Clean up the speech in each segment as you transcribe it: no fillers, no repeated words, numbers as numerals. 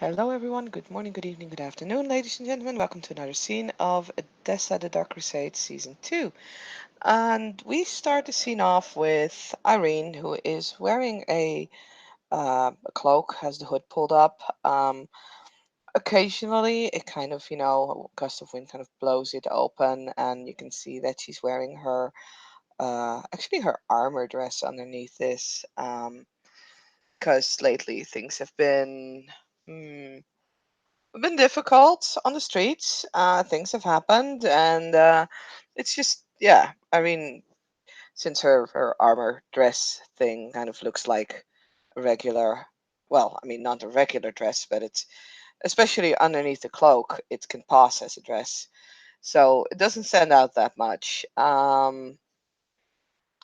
Hello, everyone. Good morning, good evening, good afternoon, ladies and gentlemen. Welcome to another scene of Edessa, the Dark Crusade, Season 2. And we start the scene off with Irene, who is wearing a cloak, has the hood pulled up. Occasionally, it kind of, a gust of wind kind of blows it open, and you can see that she's wearing actually her armor dress underneath this. Because lately things have mm, been difficult on the streets. Things have happened, and it's just, yeah. I mean, since her armor dress thing kind of looks like a regular, well, I mean, not a regular dress, but it's especially underneath the cloak, it can pass as a dress, so it doesn't stand out that much.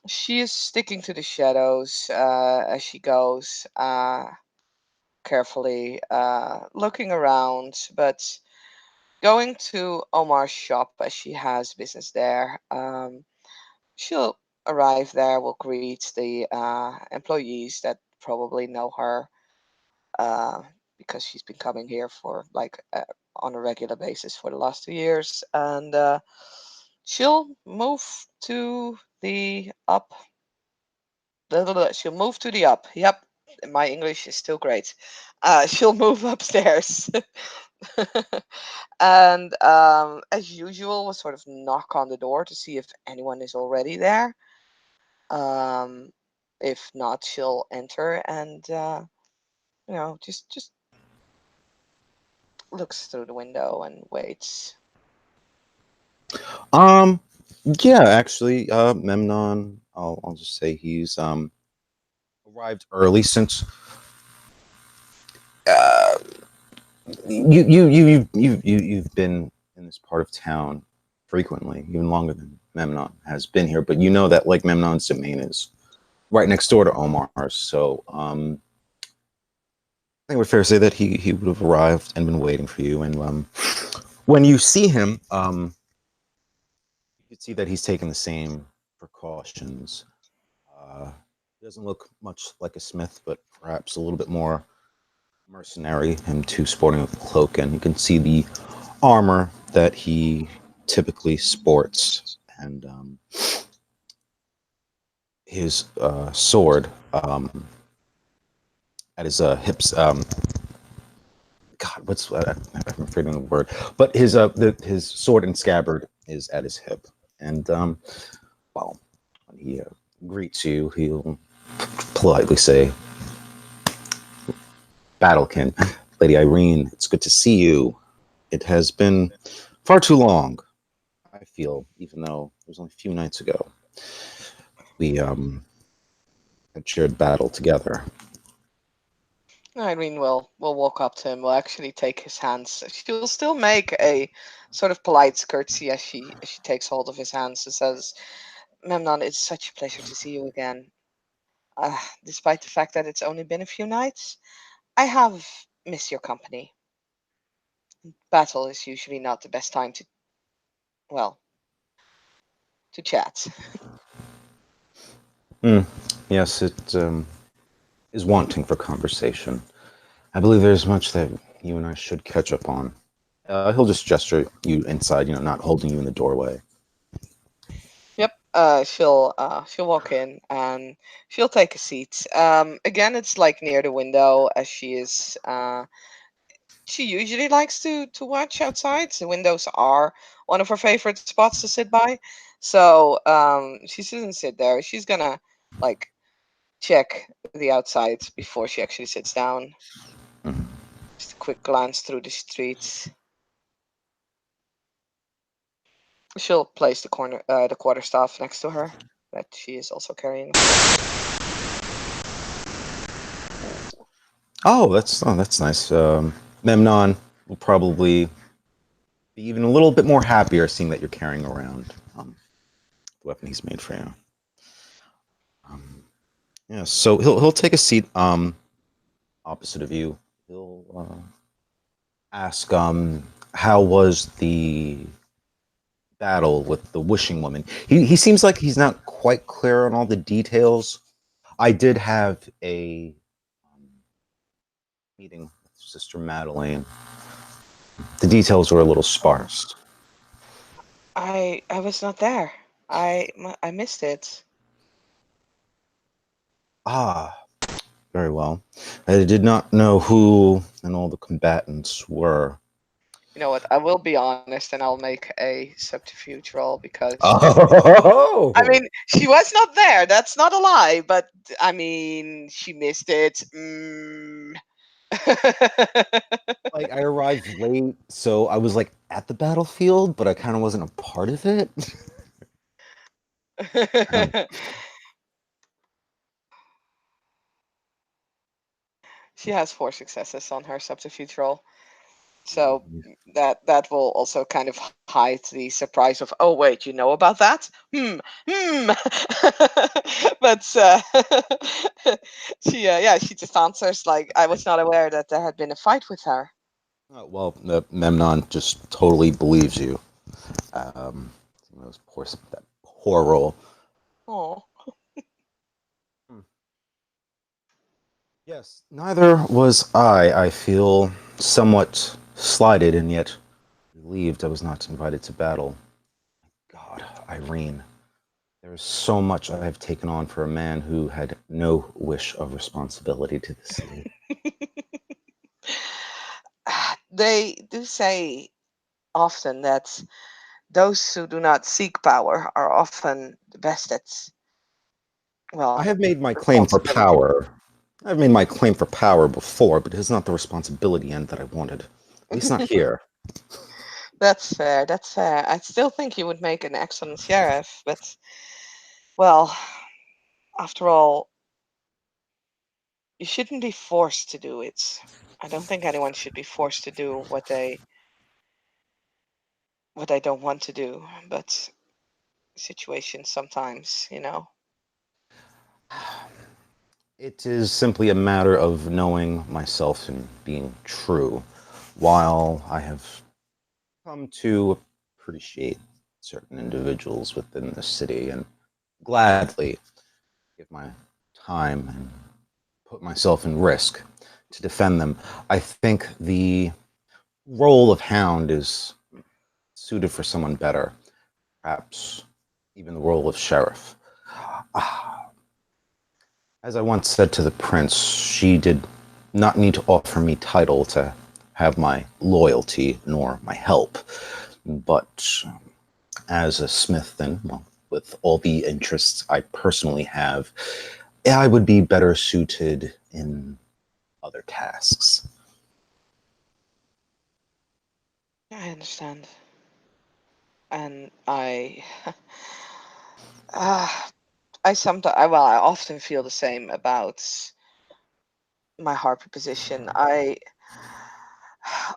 She is sticking to the shadows as she goes. Carefully looking around, but going to Omar's shop as she has business there. She'll arrive there, will greet the employees that probably know her uh, because she's been coming here for on a regular basis for the last 2 years, and she'll move to the up. She'll move to the up. Yep, my English is still great. She'll move upstairs. And as usual, we'll sort of knock on the door to see if anyone is already there. Um, if not, she'll enter and just looks through the window and waits. Um, yeah, actually, Memnon, I'll just say he's arrived early since uh you've been in this part of town frequently, even longer than Memnon has been here. But you know that like Memnon's domain is right next door to Omar's, so I think it would fair to say that he would have arrived and been waiting for you. And when you see him, you could see that he's taken the same precautions. He doesn't look much like a smith, but perhaps a little bit more mercenary. Him too, sporting a cloak, and you can see the armor that he typically sports, and his sword at his hips. God, I'm forgetting the word, but his sword and scabbard is at his hip, and well, when he greets you, he'll politely say, Battlekin, Lady Irene, it's good to see you. It has been far too long, I feel, even though it was only a few nights ago. We had shared battle together. Irene will walk up to him. Will actually take his hands. She'll still make a sort of polite curtsy as she takes hold of his hands and says, "Memnon, it's such a pleasure to see you again. Despite the fact that it's only been a few nights, I have missed your company. Battle is usually not the best time well, to chat." Mm, yes, it is wanting for conversation. I believe there's much that you and I should catch up on. He'll just gesture you inside, not holding you in the doorway. Yep. She'll walk in and she'll take a seat. Again, it's like near the window as she is. She usually likes to watch outside. The windows are one of her favorite spots to sit by. So she doesn't sit there. She's gonna like check the outside before she actually sits down. Mhm. Just a quick glance through the streets. She'll place the quarterstaff next to her that she is also carrying, of course. Oh, that's nice. Memnon will probably be even a little bit more happier seeing that you're carrying around the weapon he's made for you. Um, yeah, so he'll take a seat opposite of you. He'll ask, how was the battle with the wishing woman? He seems like he's not quite clear on all the details. I did have a meeting with Sister Madeleine. The details were a little sparse. I was not there. I missed it. Ah, very well. I did not know who and all the combatants were. You know what? I will be honest, and I'll make a subterfuge roll because I Oh! mean she was not there. That's not a lie, but I mean she missed it. Like I arrived late, so I was like at the battlefield, but I kind of wasn't a part of it. Um, She has 4 successes on her subterfuge roll. So that will also kind of hide the surprise of, oh wait, you know about that? Hmm. But she yeah, she just answers like, I was not aware that there had been a fight with her. well, Memnon just totally believes you. Um, those that poor roll. Oh, Hmm. Yes, neither was I. I feel somewhat slighted and yet relieved I was not invited to battle. God, Irene, there is so much I have taken on for a man who had no wish of responsibility to the city. they do say often that those who do not seek power are often the best at, I well, have made my claim for responsibility. power. I've made my claim for power before, but it is not the responsibility end that I wanted. At least not here. That's fair. That's fair. I still think you would make an excellent sheriff, but well, after all, you shouldn't be forced to do it. I don't think anyone should be forced to do what they don't want to do, but situations sometimes. It is simply a matter of knowing myself and being true. While I have come to appreciate certain individuals within the city and gladly give my time and put myself in risk to defend them, I think the role of hound is suited for someone better, perhaps even the role of sheriff. As I once said to the prince, she did not need to offer me title to have my loyalty nor my help. But as a smith, then, well, with all the interests I personally have, I would be better suited in other tasks. I understand. And uh, I often feel the same about my harper position.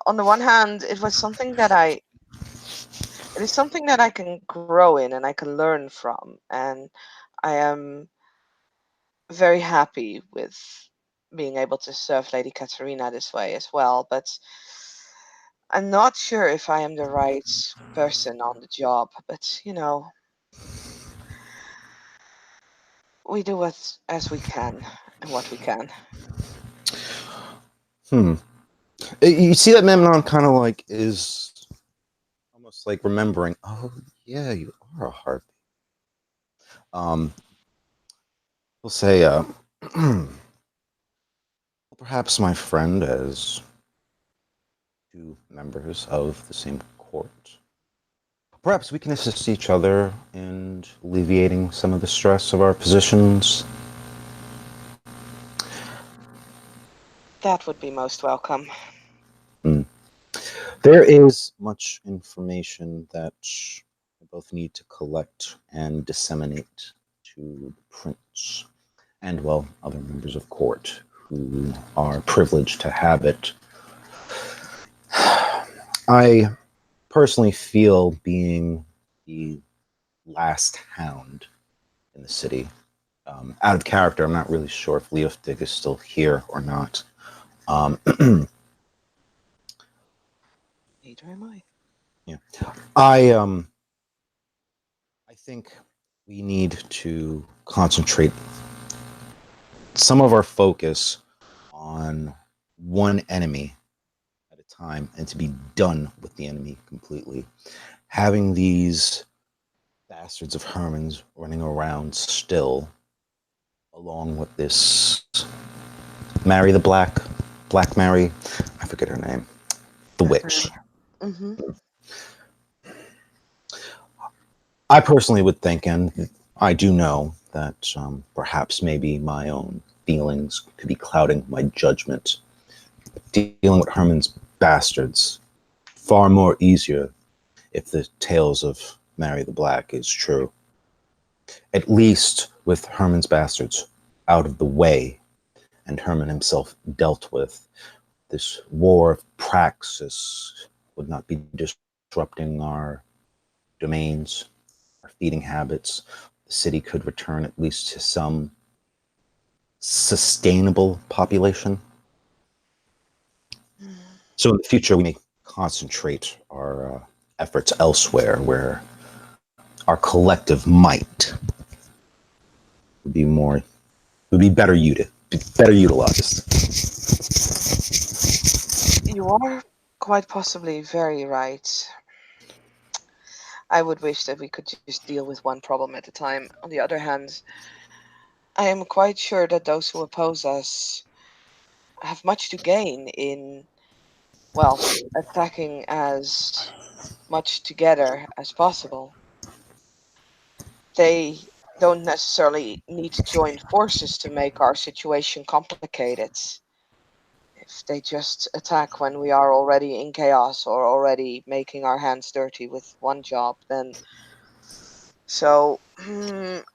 On the one hand, it is something that I can grow in and I can learn from, and I am very happy with being able to serve Lady Katerina this way as well. But I'm not sure if I am the right person on the job. But we do as we can and what we can. Hmm. You see that Memnon kind of like is almost like remembering, oh, yeah, you are a harpy. Um, we'll say, perhaps my friend as two members of the same court. Perhaps we can assist each other in alleviating some of the stress of our positions. That would be most welcome. Mm. There is much information that we both need to collect and disseminate to the prince and, well, other members of court who are privileged to have it. I personally feel being the last hound in the city. Out of character, I'm not really sure if Leofdig is still here or not. Um, Neither am I. yeah, I I think we need to concentrate some of our focus on one enemy time and to be done with the enemy completely. Having these bastards of Hermans running around still, along with this Mary the Black Mary, I forget her name, the witch. Mm-hmm. I personally would think, and I do know, that perhaps maybe my own feelings could be clouding my judgment. Dealing with Herman's bastards far more easier if the tales of Mary the Black is true. At least with Herman's bastards out of the way and Herman himself dealt with, this war of praxis would not be disrupting our domains, our feeding habits. The city could return at least to some sustainable population. So in the future, we may concentrate our efforts elsewhere where our collective might would be more would be better utilized. You are quite possibly very right. I would wish that we could just deal with one problem at a time. On the other hand, I am quite sure that those who oppose us have much to gain in, well, attacking as much together as possible. They don't necessarily need to join forces to make our situation complicated. If they just attack when we are already in chaos or already making our hands dirty with one job, then so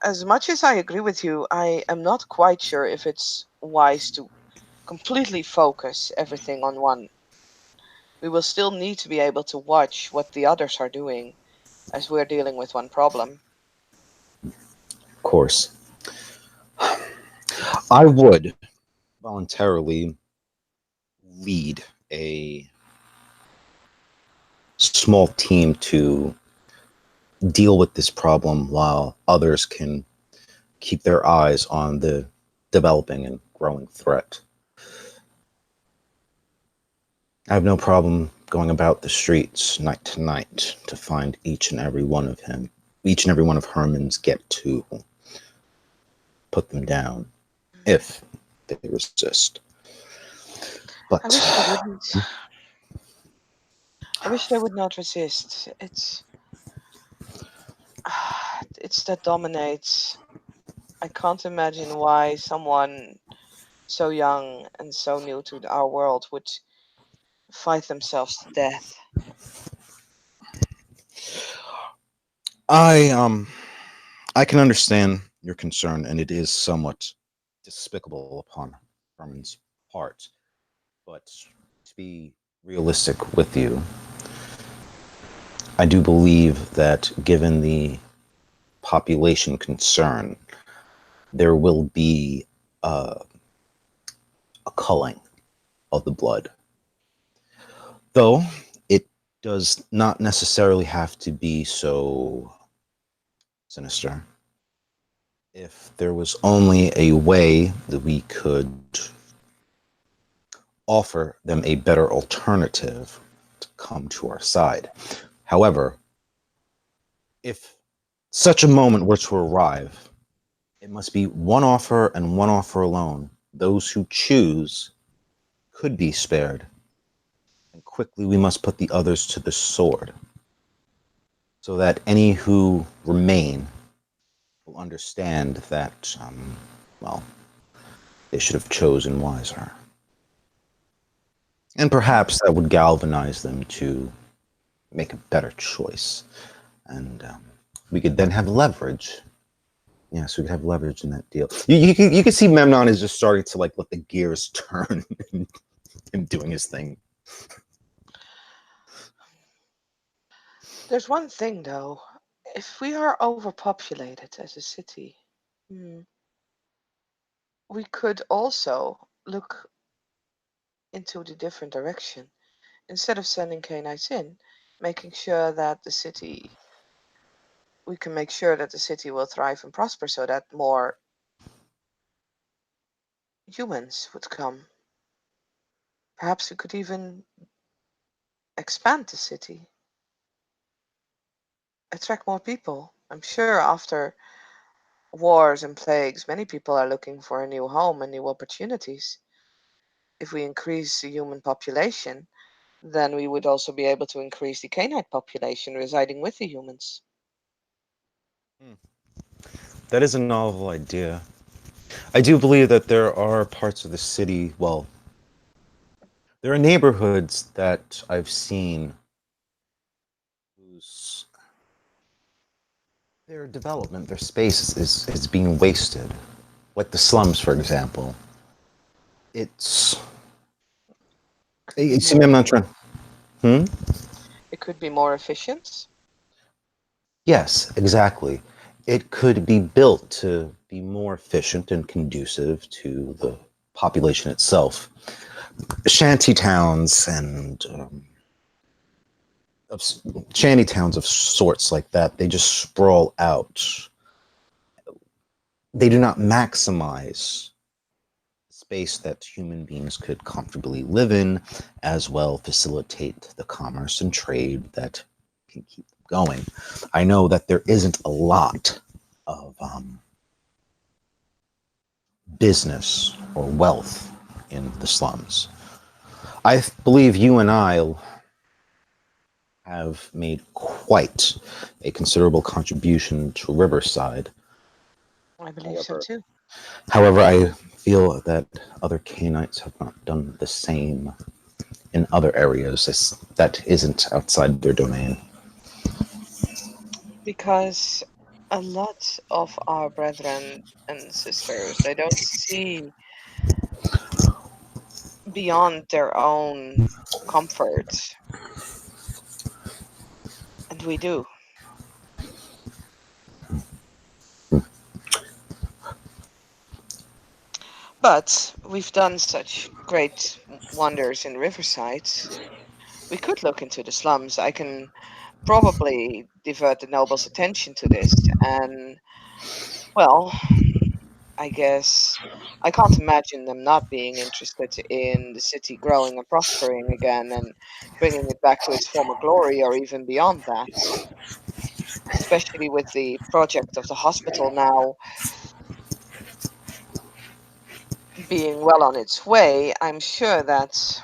as much as I agree with you, I am not quite sure if it's wise to completely focus everything on one. We will still need to be able to watch what the others are doing as we're dealing with one problem. Of course, I would voluntarily lead a small team to deal with this problem while others can keep their eyes on the developing and growing threat. I have no problem going about the streets night to night to find each and every one of Herman's, get to put them down if they resist. I But wish they wouldn't. I wish they would not resist. It's that dominates. I can't imagine why someone so young and so new to our world would fight themselves to death. I I can understand your concern, and it is somewhat despicable upon Herman's part. But to be realistic with you, I do believe that given the population concern, there will be a culling of the blood. Though it does not necessarily have to be so sinister. If there was only a way that we could offer them a better alternative to come to our side. However, if such a moment were to arrive, it must be one offer and one offer alone. Those who choose could be spared, and quickly we must put the others to the sword, so that any who remain will understand that, well, they should have chosen wiser. And perhaps that would galvanize them to make a better choice. And we could then have leverage. Yes, we could have leverage in that deal. You can see Memnon is just starting to like let the gears turn and doing his thing. There's one thing though. If we are overpopulated as a city, hmm, we could also look into the different direction. Instead of sending Canaanites in, making sure that the city, we can make sure that the city will thrive and prosper so that more humans would come. Perhaps we could even expand the city, attract more people. I'm sure after wars and plagues, many people are looking for a new home and new opportunities. If we increase the human population, then we would also be able to increase the canine population residing with the humans. Hmm. That is a novel idea. I do believe that there are parts of the city, well, there are neighborhoods that I've seen whose their development, their space is being wasted. Like the slums, for example. It's Could be you see more me, I'm not trying. Hmm? it could be more efficient. Yes, exactly. It could be built to be more efficient and conducive to the population itself. Shanty towns and of shanty towns of sorts like that, they just sprawl out. They do not maximize space that human beings could comfortably live in, as well facilitate the commerce and trade that can keep going. I know that there isn't a lot of business or wealth in the slums. I believe you and I have made quite a considerable contribution to Riverside. I believe so However, too. however, I feel that other Canaanites have not done the same in other areas that isn't outside their domain. Because a lot of our brethren and sisters, they don't see beyond their own comfort, and we do. But we've done such great wonders in Riverside. We could look into the slums. I can probably divert the noble's attention to this, and well, I guess I can't imagine them not being interested in the city growing and prospering again and bringing it back to its former glory or even beyond that. Especially with the project of the hospital now being well on its way, I'm sure that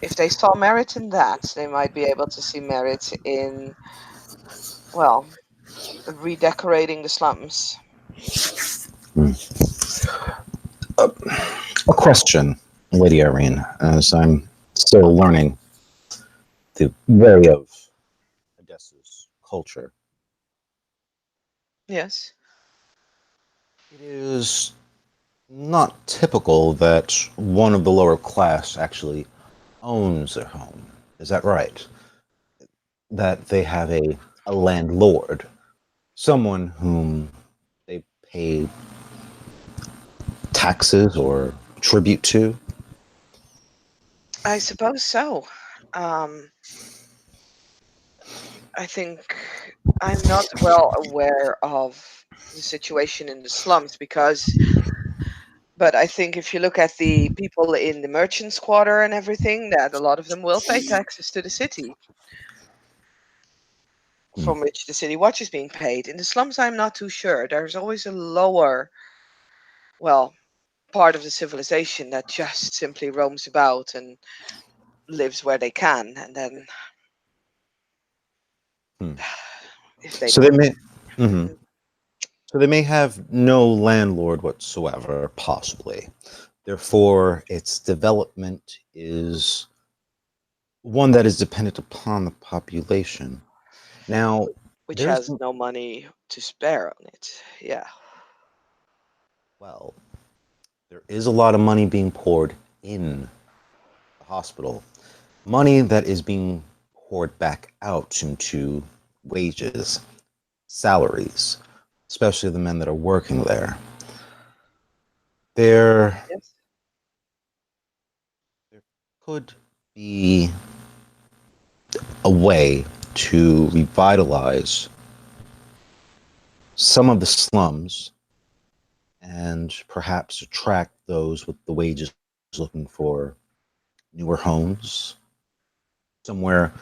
if they saw merit in that, they might be able to see merit in, well, redecorating the slums. A question, Lady Irene, as I'm still learning the way of Edessa's culture. Yes. It is not typical that one of the lower class actually owns their home. Is that right? That they have a landlord, someone whom they pay taxes or tribute to. I suppose so. Um, I think I'm not well aware of the situation in the slums because, but I think if you look at the people in the merchants' quarter and everything, that a lot of them will pay taxes to the city, Hmm. from which the city watch is being paid. In the slums, I'm not too sure. There's always a lower, well, part of the civilization that just simply roams about and lives where they can, and then Hmm. if they So they don't. may. Mhm. Mm, So they may have no landlord whatsoever, possibly. Therefore, its development is one that is dependent upon the population. Now, which there's, has no money to spare on it. Yeah. well, there is a lot of money being poured in the hospital. Money that is being poured back out into wages, salaries, especially the men that are working there. There, Yes. there could be a way to revitalize some of the slums and perhaps attract those with the wages looking for newer homes. somewhere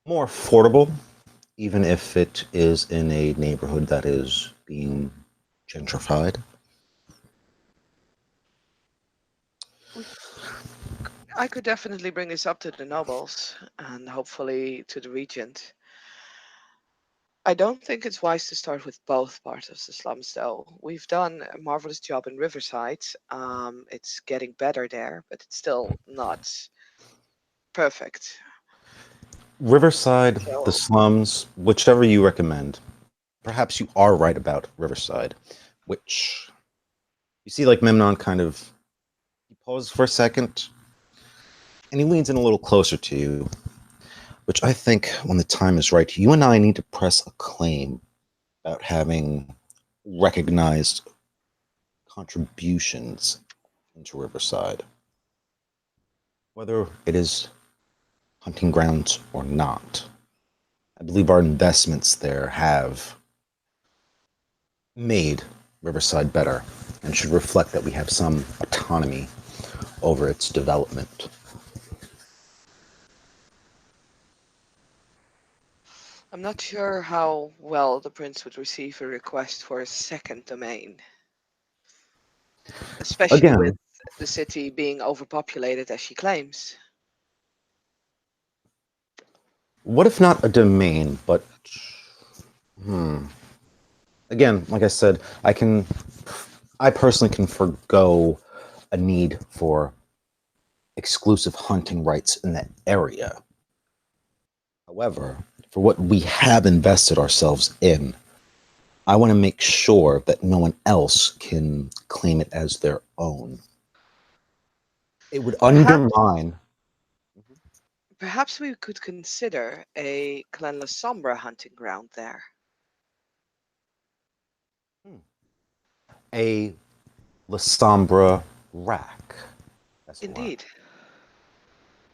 more affordable, even if it is in a neighborhood that is being gentrified. We, I could definitely bring this up to the nobles and hopefully to the regent. I don't think it's wise to start with both parts of the slums, though. We've done a marvelous job in Riverside. It's getting better there, but it's still not perfect. Riverside, the So slums, whichever you recommend. Perhaps you are right about Riverside, which you see, like Memnon kind of he pauses for a second and he leans in a little closer to you, which I think when the time is right, you and I need to press a claim about having recognized contributions into Riverside, whether it is hunting grounds or not. I believe our investments there have made Riverside better and should reflect that we have some autonomy over its development. I'm not sure how well the prince would receive a request for a second domain, especially with Again, the city being overpopulated as she claims. what if not a domain, but hmm, again, like I said, I personally can forego a need for exclusive hunting rights in that area. However, for what we have invested ourselves in, I want to make sure that no one else can claim it as their own. It would Perhaps, undermine. perhaps we could consider a Clan La Sombra hunting ground there. A La Sombra rack as well. Indeed,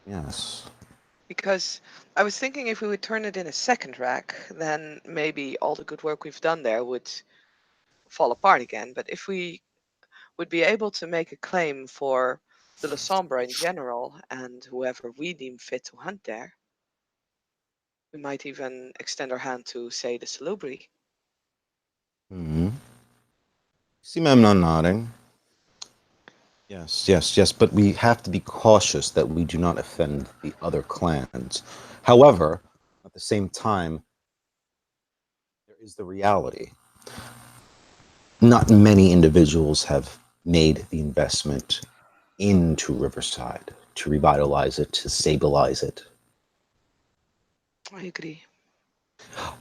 Yes. because I was thinking if we would turn it in a second rack, then maybe all the good work we've done there would fall apart again. But if we would be able to make a claim for the La Sombra in general and whoever we deem fit to hunt there, we might even extend our hand to, say, the Salubri. Hmm. See Memnon nodding. Yes, yes, yes, but we have to be cautious that we do not offend the other clans. However, at the same time, there is the reality. Not many individuals have made the investment into Riverside to revitalize it, to stabilize it. I agree.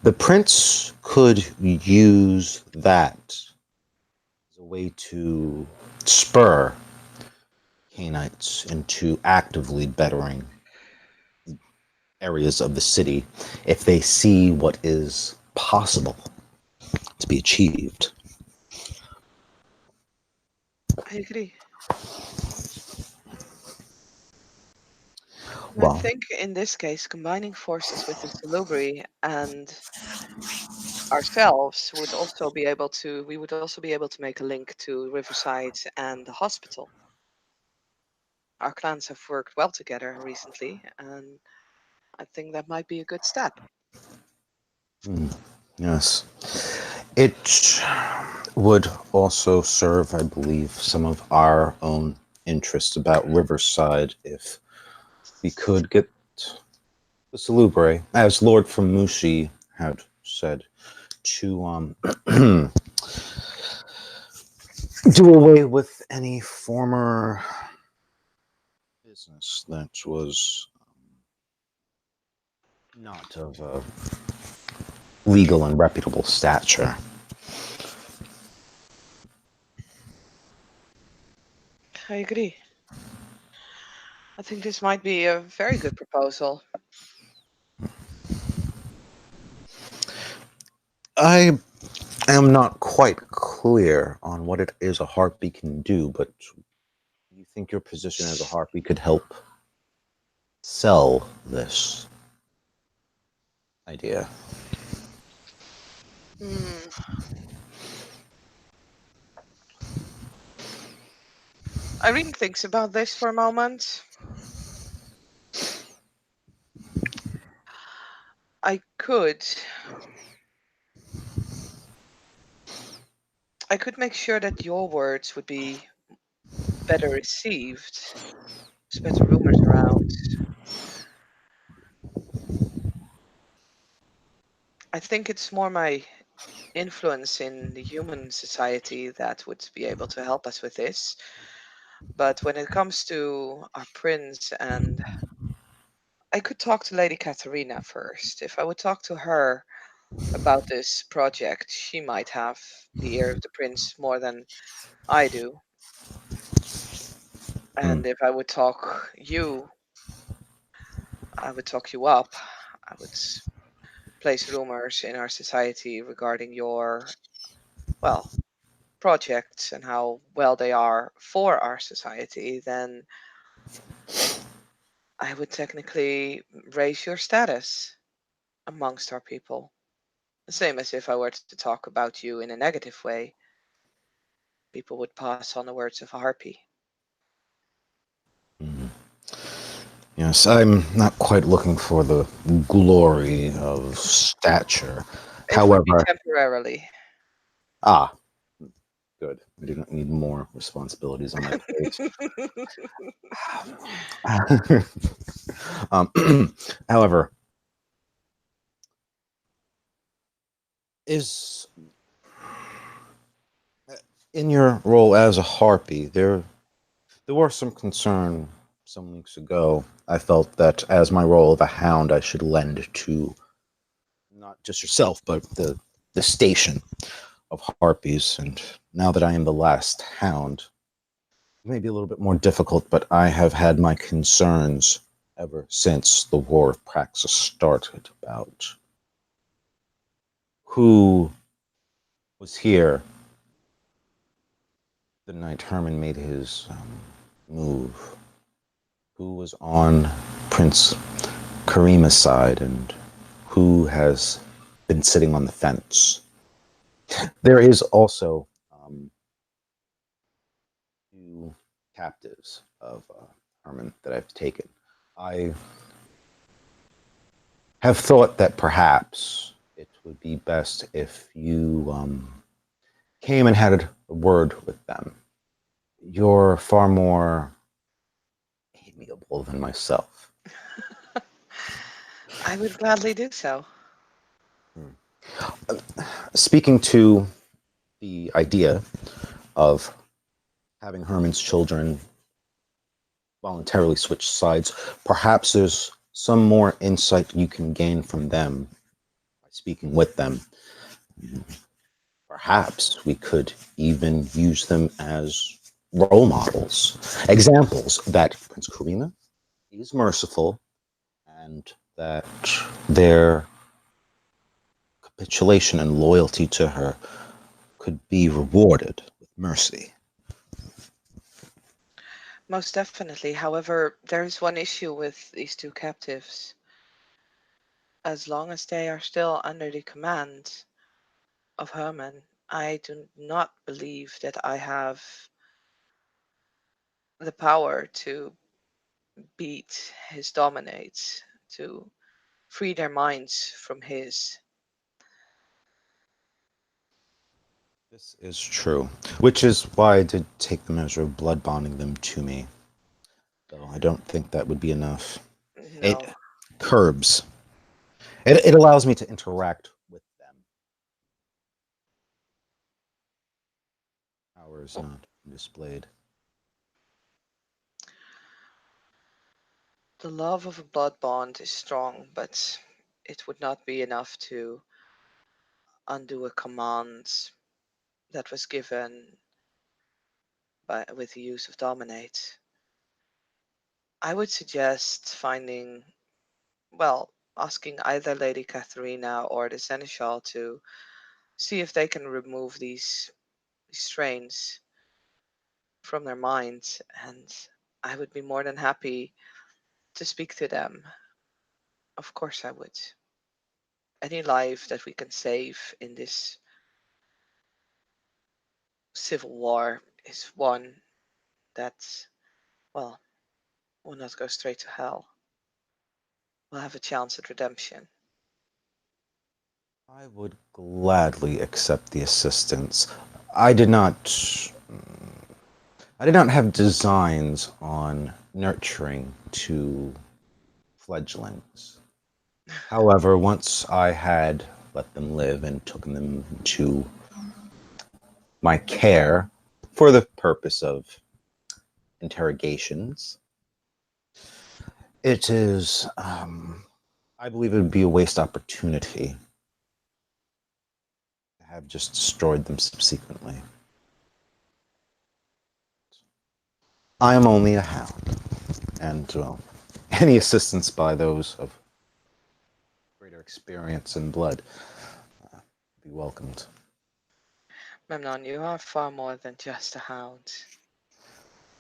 The prince could use that as a way to spur Canaanites into actively bettering areas of the city if they see what is possible to be achieved. I agree. And I Well, think in this case, combining forces with the Salubri and ourselves would also be able to, we would also be able to make a link to Riverside and the hospital. Our clans have worked well together recently, and I think that might be a good step. mm, yes, it would also serve, I believe, some of our own interests about Riverside if we could get the Salubre, as Lord Famushi had said, to do away with any former business that was not of a legal and reputable stature. I agree. I think this might be a very good proposal. I am not quite clear on what it is a heartbeat can do, but you think your position as a heartbeat could help sell this idea? Hmm. Irene thinks about this for a moment. I could I could make sure that your words would be better received, spread the rumors around. I think it's more my influence in the human society that would be able to help us with this. But when it comes to our prince, and I could talk to Lady Katharina first. If I would talk to her about this project, she might have the ear of the prince more than I do. Hmm. And if I would talk you, I would talk you up. I would place rumors in our society regarding your, well, projects and how well they are for our society, then I would technically raise your status amongst our people. The same as if I were to talk about you in a negative way, people would pass on the words of a harpy. Mhm. Yes, I'm not quite looking for the glory of stature. It would be However, temporarily. ah, good. I do not need more responsibilities on my plate. um, however, is in your role as a harpy, there were some concern some weeks ago. I felt that as my role of a hound, I should lend to not just yourself, but the station of harpies. And now that I am the last hound, it may be a little bit more difficult, but I have had my concerns ever since the War of Praxis started about who was here the night Herman made his move, who was on Prince Karima's side, and who has been sitting on the fence. There is also two captives of Herman that I've taken. I have thought that perhaps it would be best if you came and had a word with them. You're far more amiable than myself. I would gladly do so. Speaking to the idea of having Herman's children voluntarily switch sides, perhaps there's some more insight you can gain from them by speaking with them. Perhaps we could even use them as role models, examples that Prince Karima is merciful and that their capitulation and loyalty to her could be rewarded with mercy. Most definitely. However, there is one issue with these two captives. As long as they are still under the command of Herman, I do not believe that I have the power to beat his dominates, to free their minds from his. This is true, which is why I did take the measure of blood bonding them to me, though I don't think that would be enough. It No, curbs. It allows me to interact with them. Power is not displayed. the love of a blood bond is strong, but it would not be enough to undo a command that was given with the use of dominate. I would suggest finding, well, asking either Lady Katharina or the Seneschal to see if they can remove these strains from their minds, and I would be more than happy to speak to them. Of course, I would. Any life that we can save in this civil war is one that, well, will not go straight to hell. Will have a chance at redemption. I would gladly accept the assistance. I did not. I did not have designs on nurturing two fledglings. However, once I had let them live and took them to my care for the purpose of interrogations, it is, I believe it would be a waste opportunity to have just destroyed them subsequently. I am only a hound, and well, any assistance by those of greater experience and blood be welcomed. Memnon, you are far more than just a hound.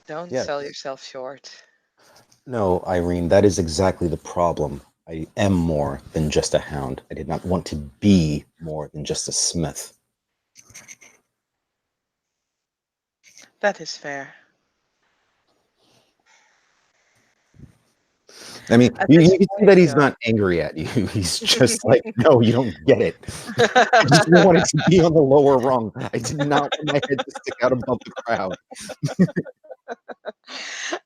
Don't sell Yes. yourself short. No, Irene, that is exactly the problem. I am more than just a hound. I did not want to be more than just a smith. That is fair. I mean, At you this can see point, that he's though. not angry at you. He's just like, no, you don't get it. I just wanted to be on the lower rung. I did not want my head to stick out above the crowd.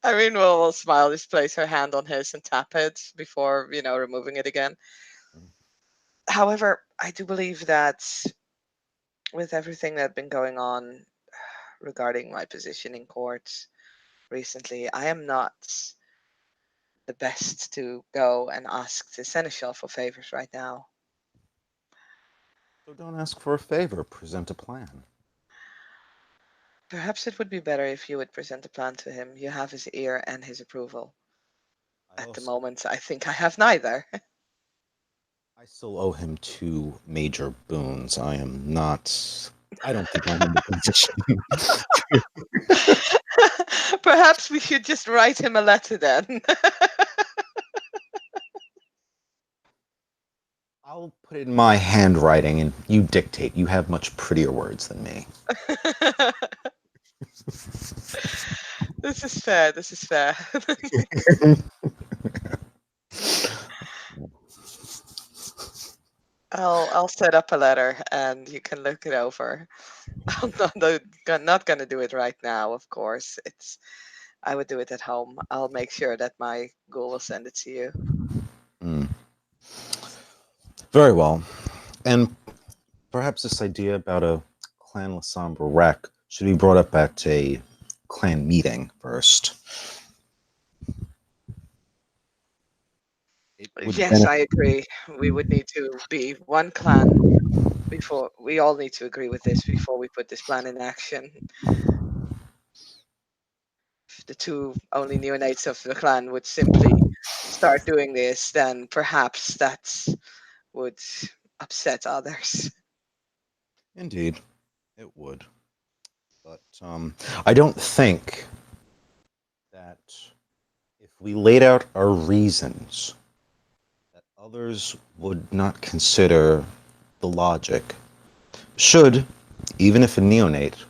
Irene will smile, just place her hand on his and tap it before, removing it again. However, I do believe that with everything that's been going on regarding my position in court recently, I am not the best to go and ask the seneschal for favors right now. So don't ask for a favor, present a plan. Perhaps it would be better if you would present a plan to him. You have his ear and his approval. I At the also, moment, I think I have neither. I still owe him two major boons. I don't think I'm in the position. Perhaps we should just write him a letter then. I'll put it in my handwriting and you dictate. You have much prettier words than me. This is fair. This is fair. I'll set up a letter and you can look it over. I'm not gonna do it right now, of course. I would do it at home. I'll make sure that my ghoul will send it to you. Mm, very well. And perhaps this idea about a clan Lasombra wreck should be brought up at a clan meeting first. It would Yes, benefit. I agree. We would need to be one clan before we all need to agree with this before we put this plan in action. If the two only neonates of the clan would simply start doing this, then perhaps that would upset others. Indeed, it would. But I don't think that if we laid out our reasons, that others would not consider the logic. Should, even if a neonate,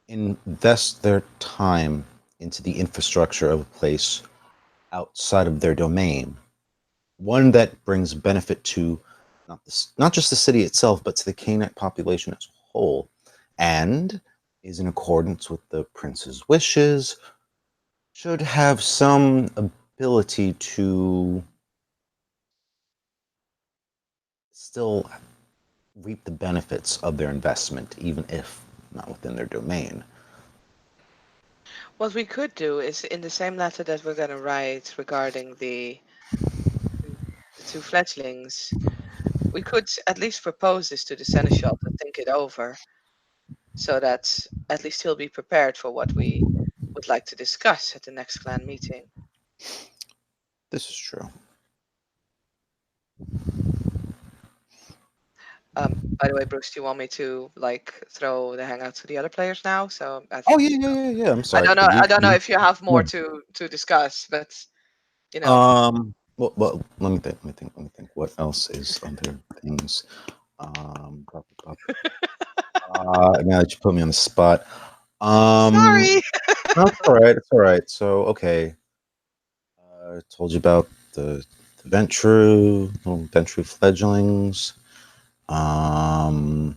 invest their time into the infrastructure of a place outside of their domain, one that brings benefit to not just the city itself, but to the Canaanite population as a whole, and is in accordance with the prince's wishes, should have some ability to still reap the benefits of their investment, even if not within their domain. What we could do is in the same letter that we're going to write regarding the two fledglings, we could at least propose this to the seneschal to think it over, so that at least he'll be prepared for what we would like to discuss at the next clan meeting. This is true. By the way, Bruce, do you want me to like throw the hangout to the other players now? So I Oh think yeah, yeah, yeah, yeah. I'm I sorry. don't know. I don't know if you have more Yeah. to discuss, but you know, Well, let me think. Let me think. Let me think. What else is other things? Blah, blah, now that you put me on the spot, um, sorry. that's all right. It's all right. So, okay, I told you about the Ventru, little Ventru fledglings. Um,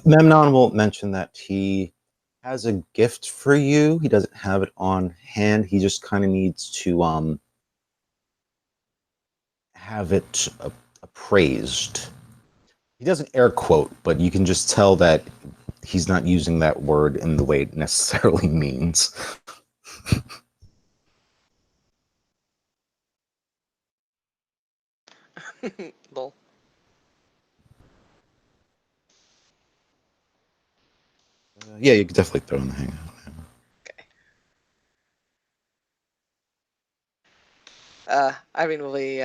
Memnon will mention that he has a gift for you. He doesn't have it on hand. He just kind of needs to have it appraised. He doesn't air quote, but you can just tell that he's not using that word in the way it necessarily means. Lol. Yeah, you could definitely throw in the hangout. Okay. Irene will be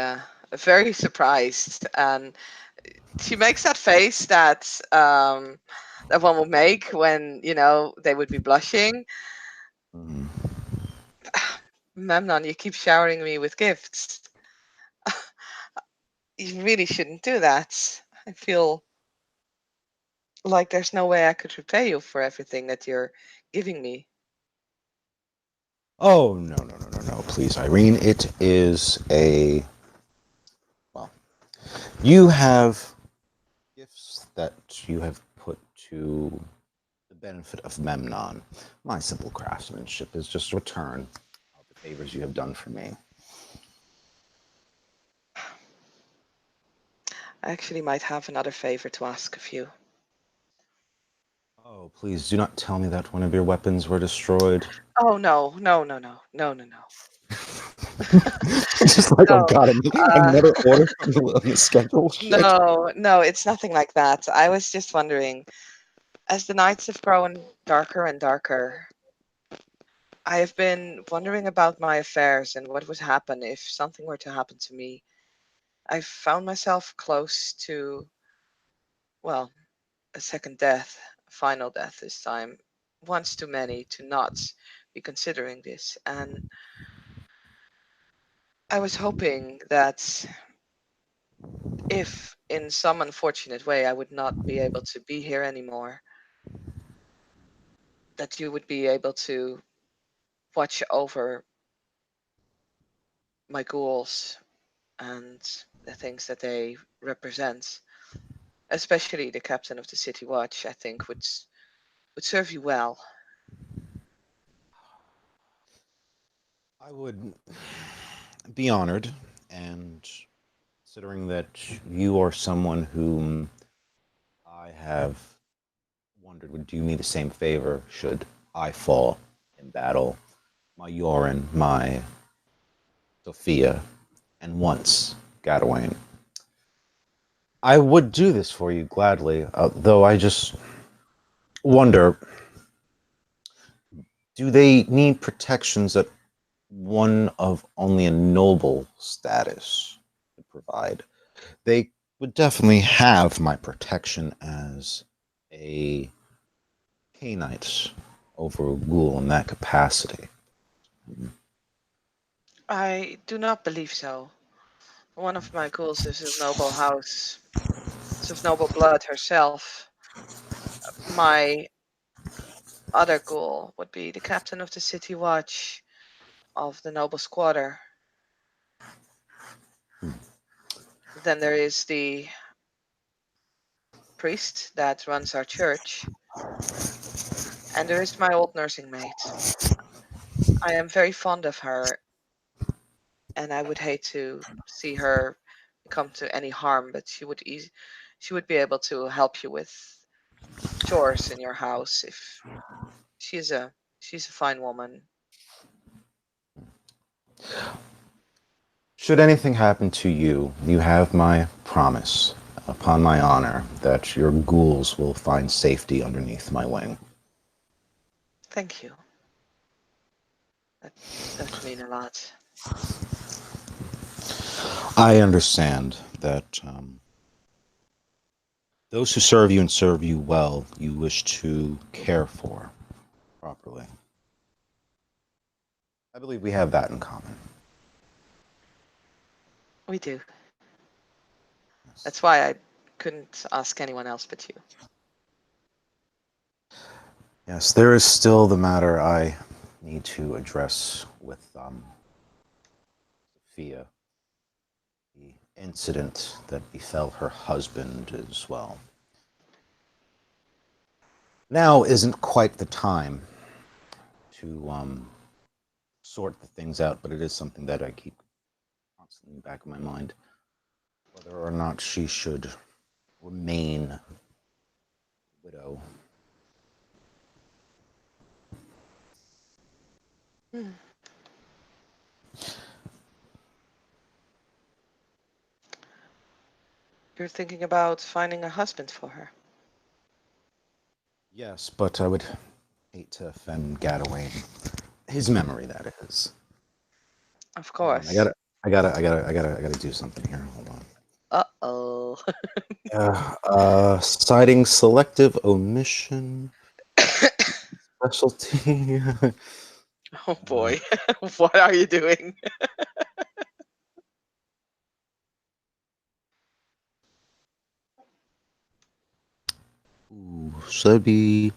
very surprised, and she makes that face that one would make when they would be blushing. Mm. Memnon, you keep showering me with gifts. You really shouldn't do that. I feel like there's no way I could repay you for everything that you're giving me. Oh no no no no no! Please, Irene. It is a well. You have gifts that you have put to the benefit of Memnon. My simple craftsmanship is just a return of the favors you have done for me. I actually might have another favor to ask of you. Oh, please do not tell me that one of your weapons were destroyed. Oh no, no, no, no, no, no, no. Just like, oh No, god, uh, another order on the schedule. Shit. no, no, it's nothing like that. I was just wondering, as the nights have grown darker and darker, I have been wondering about my affairs and what would happen if something were to happen to me. I found myself close to, well, a second death, a final death this time. Once too many to not be considering this. And I was hoping that if in some unfortunate way I would not be able to be here anymore, that you would be able to watch over my ghouls and the things that they represent. Especially the captain of the city watch, I think would serve you well. I would be honored, and considering that you are someone whom I have wondered would do me the same favor should I fall in battle, my Yorin, my Sophia, and once Gadawain. I would do this for you gladly, though I just wonder, do they need protections that one of only a noble status could provide? They would definitely have my protection as a Cainite over a ghoul in that capacity. I do not believe so. One of my ghouls is of noble house, is of noble blood herself. My other ghoul would be the captain of the city watch of the noble squatter. Then there is the priest that runs our church, and there is my old nursing mate. I am very fond of her, and I would hate to see her come to any harm, but she would be able to help you with chores in your house if she's a she's a fine woman. Should anything happen to you, you have my promise, upon my honor, that your ghouls will find safety underneath my wing. Thank you. That does mean a lot. I understand that those who serve you and serve you well, you wish to care for properly. I believe we have that in common. We do. Yes. That's why I couldn't ask anyone else but you. Yes, there is still the matter I need to address with Sophia. incident that befell her husband as well. Now isn't quite the time to sort the things out, but it is something that I keep constantly in the back of my mind, whether or not she should remain widow. Hmm. You're thinking about finding a husband for her. Yes, but I would hate to offend Gadaway. His memory, that is. Of Hold on, course. I gotta do something here. Hold on. Uh-oh. Citing selective omission specialty. Oh uh, boy. What are you doing? so that'd be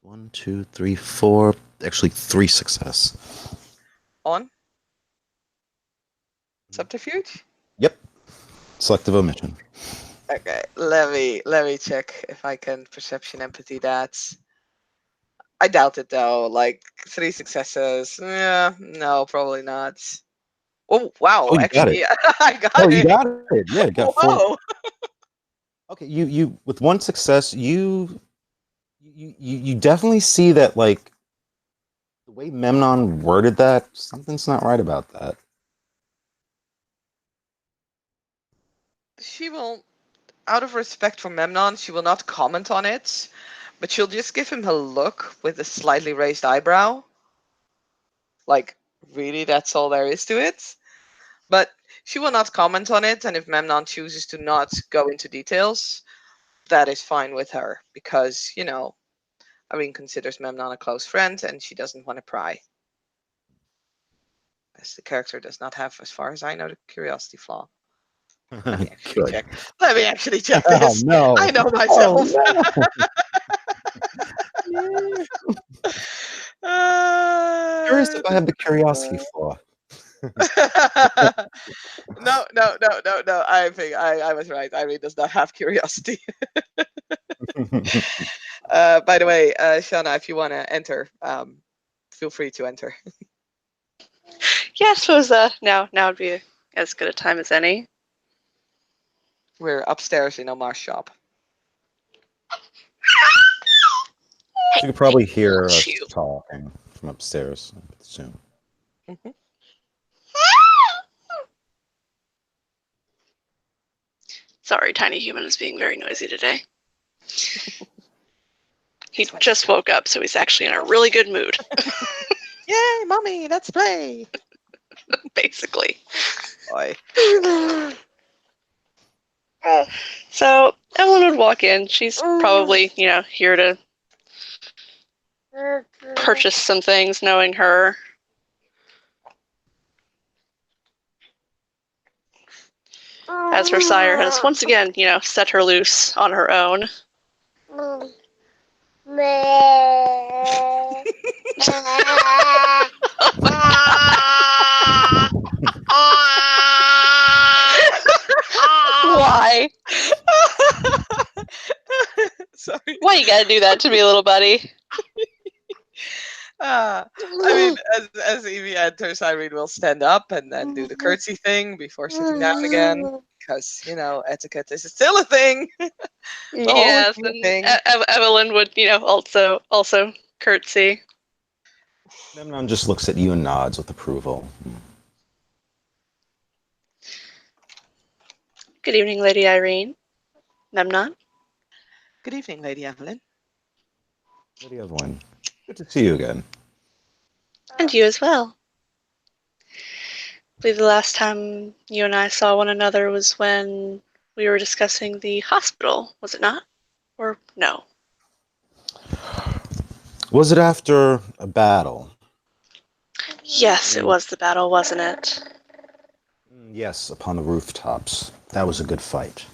one, two, three, four. Actually, three success. On? Subterfuge? Yep, selective omission. Okay, let me check if I can perception empathy that. I doubt it though. Like three successes. Yeah, no, probably not. Oh wow, Oh, you got it. actually I Oh, got you it. got it. Yeah, you got four. Whoa. Okay, you with one success, you definitely see that like the way Memnon worded that, something's not right about that. She will, out of respect for Memnon, she will not comment on it, but she'll just give him a look with a slightly raised eyebrow. Like, really, that's all there is to it? But she will not comment on it, and if Memnon chooses to not go into details, that is fine with her, because, Irene considers Memnon a close friend, and she doesn't want to pry. As the character does not have, as far as I know, the curiosity flaw. Let me actually Good. check. Let me actually check Oh this. I no. know Oh myself. no. Yeah. Curious if I have the curiosity flaw. No, no, no, no, no. I think I was right. Irene does not have curiosity. By the way, Shauna, if you want to enter, feel free to enter. Yeah, I suppose now would be as good a time as any. We're upstairs in Omar's shop. Hey, You could probably hey, hear won't us you? talking from upstairs, I would assume. Mhm. Sorry, tiny human is being very noisy today. He It's fine. just woke up, so he's actually in a really good mood, Yay, mommy, let's play. basically. Boy. So Evelyn would walk in. She's probably, here to purchase some things, knowing her. As her sire has once again, set her loose on her own. Why? Sorry. Why you gotta do that to me, little buddy? I mean, as Evie enters, Irene will stand up and then do the curtsy thing before sitting down again, because etiquette is still a thing. Will always Yes, be a and thing. Evelyn would, also curtsy. Memnon just looks at you and nods with approval. Good evening, Lady Irene. Memnon. Good evening, Lady Evelyn. Lady Evelyn, good to see you again. And you as well. I believe the last time you and I saw one another was when we were discussing the hospital, was it not? Or no? Was it after a battle? Yes, it was the battle, wasn't it? Yes, upon the rooftops. That was a good fight.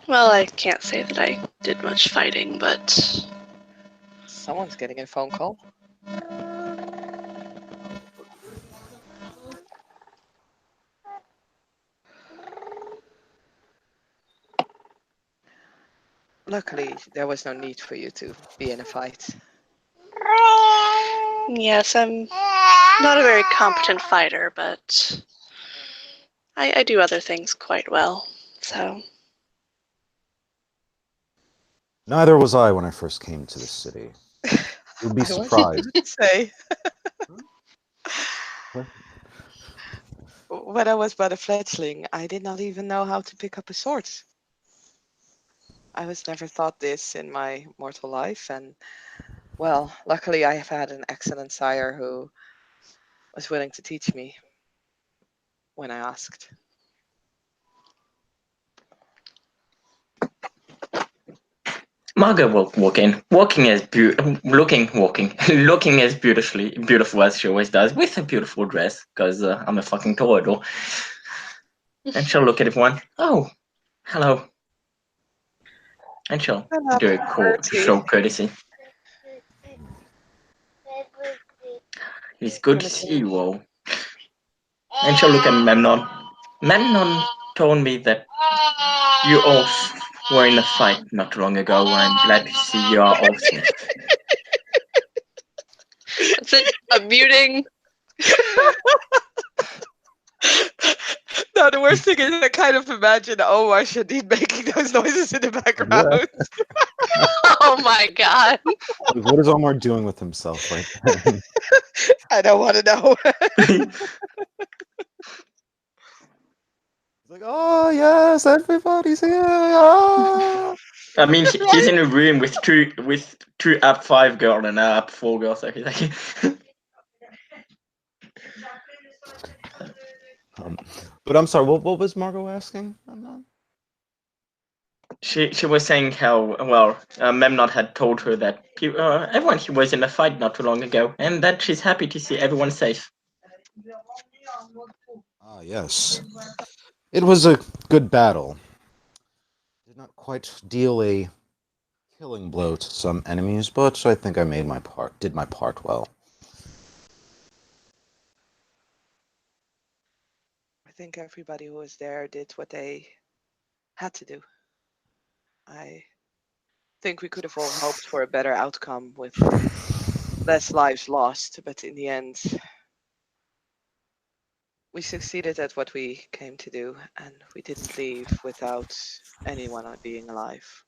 Well, I can't say that I did much fighting, but Someone's getting a phone call. luckily, there was no need for you to be in a fight. Yes, I'm not a very competent fighter, but I do other things quite well, so. Neither was I when I first came to the city. You'd be I wasn't surprised. going to say. What? When I was but a fledgling, I did not even know how to pick up a sword. I was never taught this in my mortal life, and well, luckily I have had an excellent sire who was willing to teach me when I asked. Margot walking as looking as beautiful as she always does, with a beautiful dress, because I'm a fucking torador. And she'll look at everyone. Oh, hello. And she'll Shut up, do a Bertie. show courtesy. It's I'm good to gonna see change. you all. And she'll look at Memnon. Memnon told me that you all were in a fight not too long ago. I'm glad to see you are all safe. That's it. I'm muting. No, the worst thing is I kind of imagine Omar Shadid making those noises in the Yeah. background. Oh my god. Like, what is Omar doing with himself right then? I don't want to know. He's like, oh yes, everybody's here. Ah. I mean, he's in a room with two app 5 girls and app 4 girls. So he's like, Um, but I'm sorry. What was Margot asking? she was saying how well Memnon had told her that everyone was in a fight not too long ago, and that she's happy to see everyone safe. Ah, yes. It was a good battle. Did not quite deal a killing blow to some enemies, but I think I did my part well. I think everybody who was there did what they had to do. I think we could have all hoped for a better outcome with less lives lost, but in the end, we succeeded at what we came to do, and we didn't leave without anyone being alive.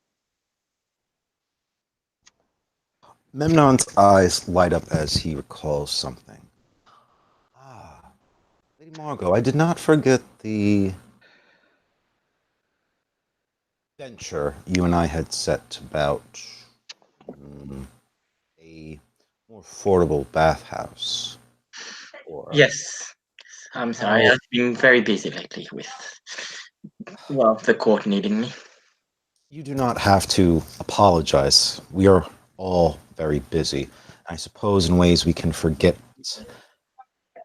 Memnon's eyes light up as he recalls something. Ah, Lady Margot, I did not forget the venture you and I had set about a more affordable bathhouse. Or Yes, I'm sorry. how I've been very busy lately with the court needing me. you do not have to apologize. We are all very busy. I suppose in ways we can forget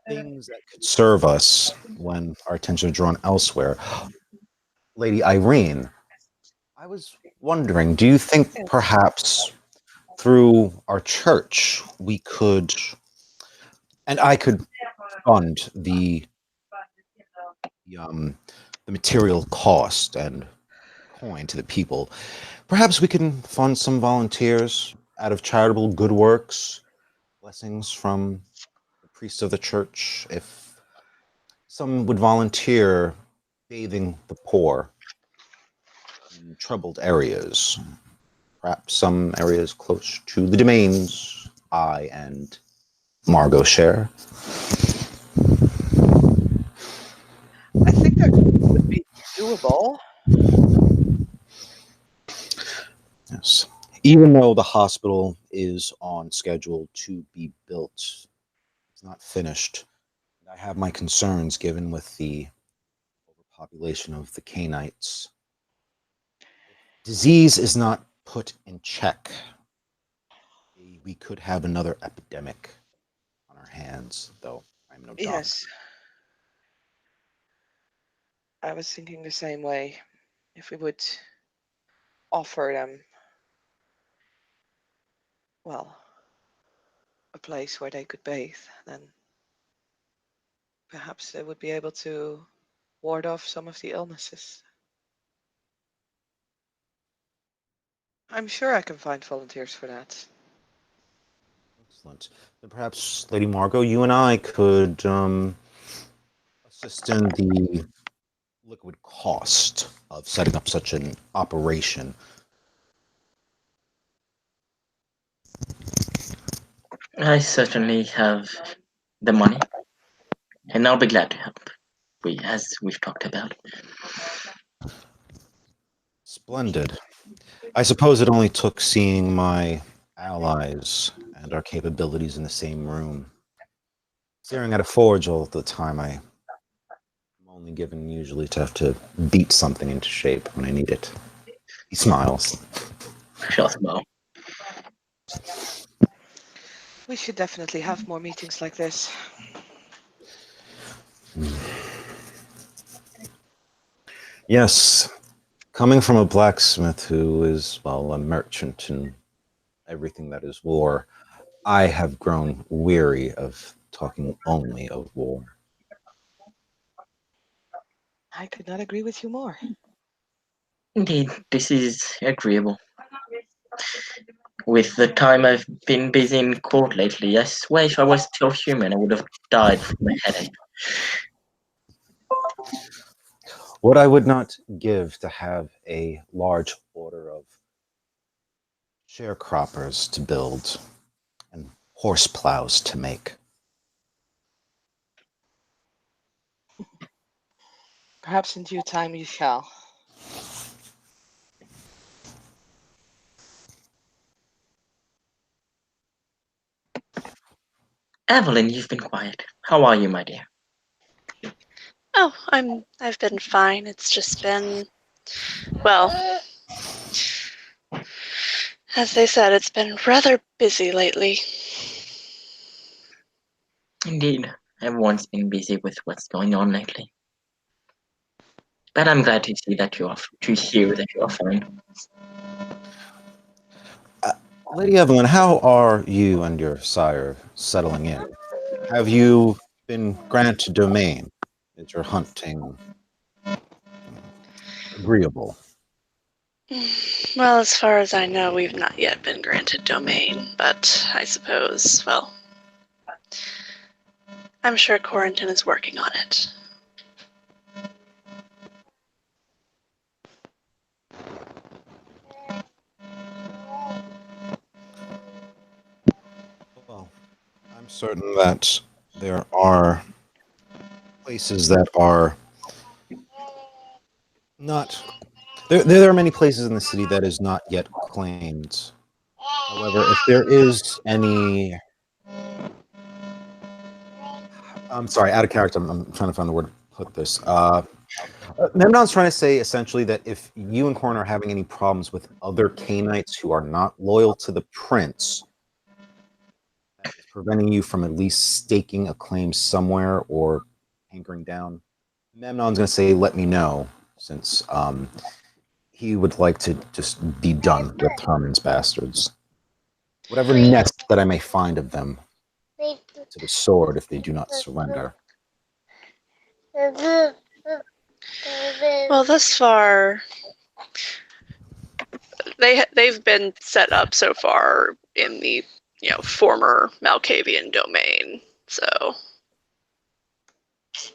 things that could serve us when our attention is drawn elsewhere. Lady Irene, I was wondering, do you think Yes. perhaps through our church we could, and I could fund the, um, the material cost and coin to the people? Perhaps we can fund some volunteers out of charitable good works, blessings from the priests of the church. If some would volunteer bathing the poor in troubled areas, perhaps some areas close to the domains I and Margot share. I think that would be doable. Yes. Even though the hospital is on schedule to be built, it's not finished. I have my concerns given with the overpopulation of the Canaanites. Disease is not put in check. We could have another epidemic on our hands, though I'm no doctor. Yes, I was thinking the same way. If we would offer them, well, a place where they could bathe, then perhaps they would be able to ward off some of the illnesses. I'm sure I can find volunteers for that. Excellent. Then perhaps, Lady Margot, you and I could assist in the liquid cost of setting up such an operation. I certainly have the money, and I'll be glad to help. As we've talked about. Splendid. I suppose it only took seeing my allies and our capabilities in the same room. Staring at a forge all the time, I'm only given usually to have to beat something into shape when I need it. He smiles. She'll smile. We should definitely have more meetings like this. Yes, coming from a blacksmith who is, well, a merchant in everything that is war, I have grown weary of talking only of war. I could not agree with you more. Indeed, this is agreeable. With the time I've been busy in court lately, I swear if I was still human, I would have died from a headache. What I would not give to have a large order of sharecroppers to build and horse plows to make. Perhaps in due time you shall. Evelyn, you've been quiet. How are you, my dear? Oh, I've been fine. It's just been, well, as they said, it's been rather busy lately. Indeed, everyone's been busy with what's going on lately. But I'm glad to see that to hear that you are fine. Lady Evelyn, how are you and your sire settling in? Have you been granted domain? Is your hunting agreeable? Well, as far as I know, we've not yet been granted domain, but I suppose, well, I'm sure Quarantin is working on it. Well, I'm certain that there are places that are not. There are many places in the city that is not yet claimed. However, if there is any, I'm sorry, out of character. I'm trying to find the word to put this. Memnon's trying to say essentially that if you and Corn are having any problems with other Canaanites who are not loyal to the prince, that is preventing you from at least staking a claim somewhere or hankering down. Memnon's going to say, "Let me know," since he would like to just be done with Herman's bastards. Whatever nest that I may find of them to the sword if they do not surrender. Well, thus far, they've been set up so far in the former Malkavian domain. So,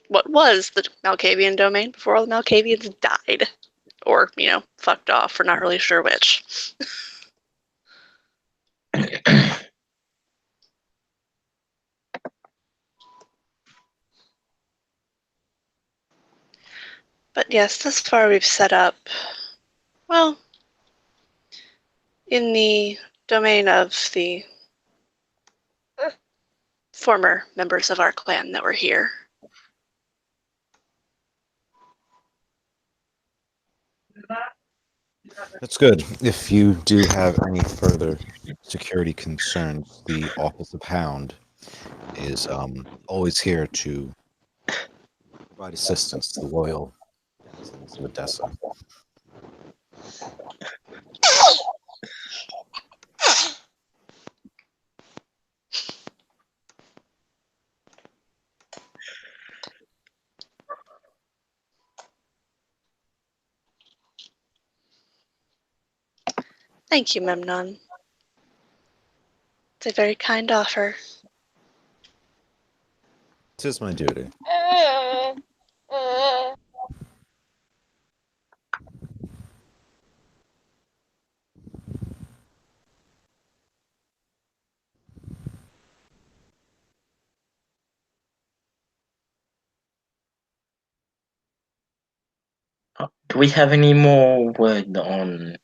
what was the Malkavian domain before all the Malkavians died, or fucked off? We're not really sure which. But yes, thus far we've set up, well, in the domain of the former members of our clan that were here. That's good. If you do have any further security concerns, the Office of Hound is always here to provide assistance to the loyal denizens of Edessa. Thank you, Memnon. It's a very kind offer. Tis my duty. Do we have any more word on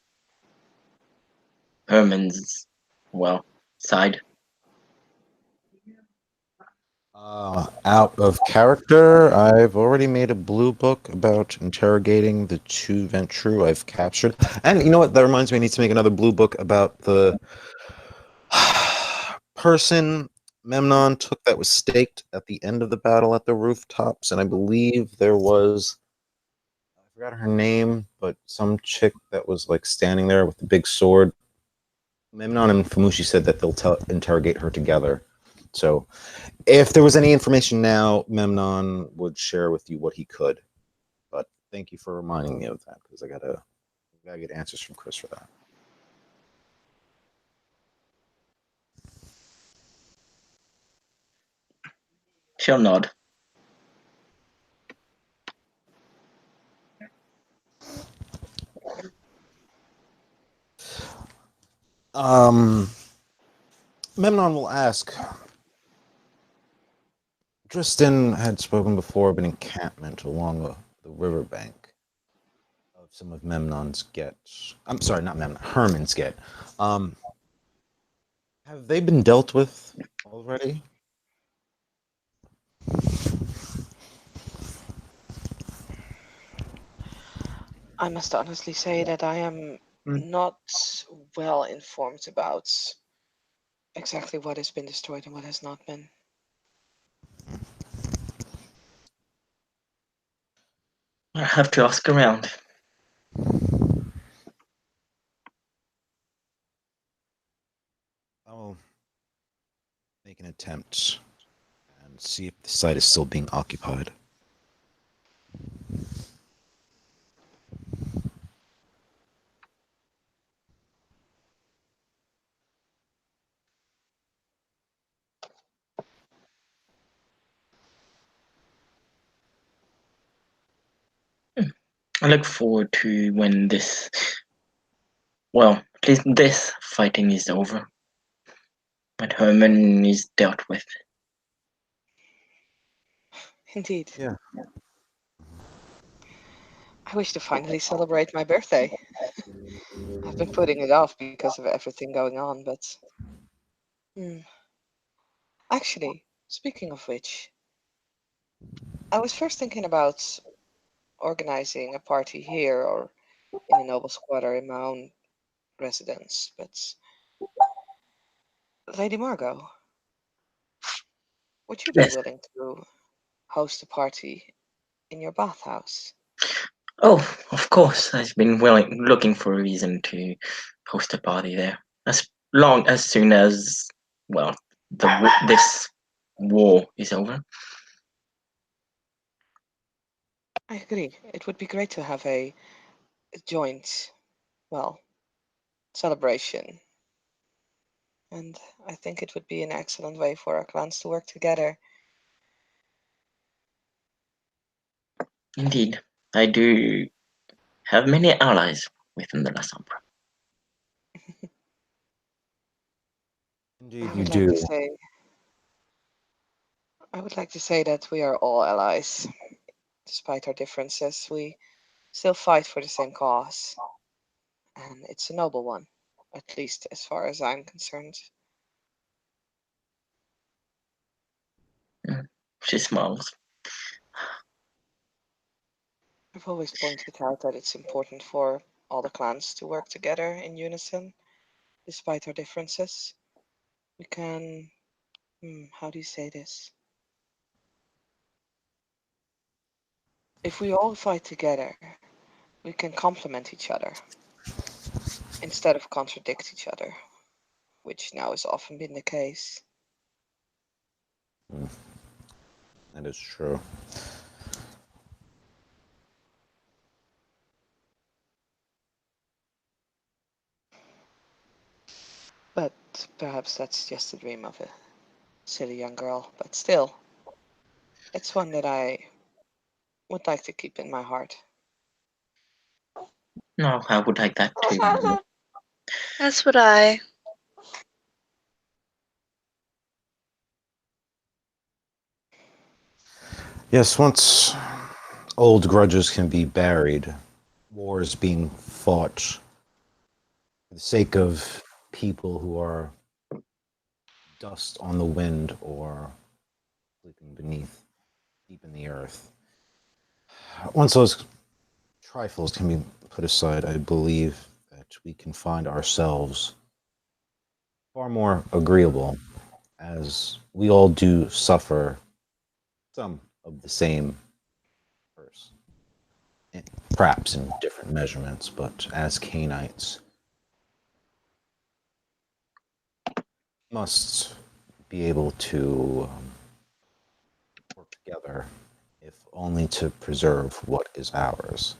Herman's, well, side? Out of character, I've already made a blue book about interrogating the two Ventru I've captured. And you know what? That reminds me, I need to make another blue book about the person Memnon took that was staked at the end of the battle at the rooftops. And I believe there was, I forgot her name, but some chick that was like standing there with the big sword. Memnon and Famushi said that they'll interrogate her together. So if there was any information now, Memnon would share with you what he could. But thank you for reminding me of that, because I gotta get answers from Chris for that. She'll nod. Memnon will ask. Tristan had spoken before of an encampment along the riverbank of some of Memnon's get. I'm sorry, not Memnon, Herman's get. Um, have they been dealt with already? I must honestly say that I am Mm. not well informed about exactly what has been destroyed and what has not been. I have to ask around. I'll make an attempt and see if the site is still being occupied. I look forward to when this, well, at least this fighting is over. But Herman is dealt with. Indeed. Yeah. I wish to finally celebrate my birthday. I've been putting it off because of everything going on, but. Actually, speaking of which, I was first thinking about organizing a party here or in a noble squatter in my own residence, but Lady Margot, would you be Yes. willing to host a party in your bathhouse? Oh, of course. I've been looking for a reason to host a party there. As soon as, well, this war is over. I agree. It would be great to have a joint, well, celebration. And I think it would be an excellent way for our clans to work together. Indeed, I do have many allies within the La Sombra. Indeed, I you would like to do. say I would like to say that we are all allies. Despite our differences, we still fight for the same cause. And it's a noble one, at least as far as I'm concerned. She smiles. I've always pointed out that it's important for all the clans to work together in unison, despite our differences. We can, how do you say this? If we all fight together, we can complement each other instead of contradict each other, which now has often been the case. That is true. But perhaps that's just a dream of a silly young girl. But still, it's one that I would like to keep in my heart. No, I would like that too. That's what I. Yes, once old grudges can be buried, wars being fought for the sake of people who are dust on the wind or sleeping beneath, deep in the earth. Once those trifles can be put aside, I believe that we can find ourselves far more agreeable, as we all do suffer some of the same curse, perhaps in different measurements, but as Canaanites, must be able to work together, if only to preserve what is ours.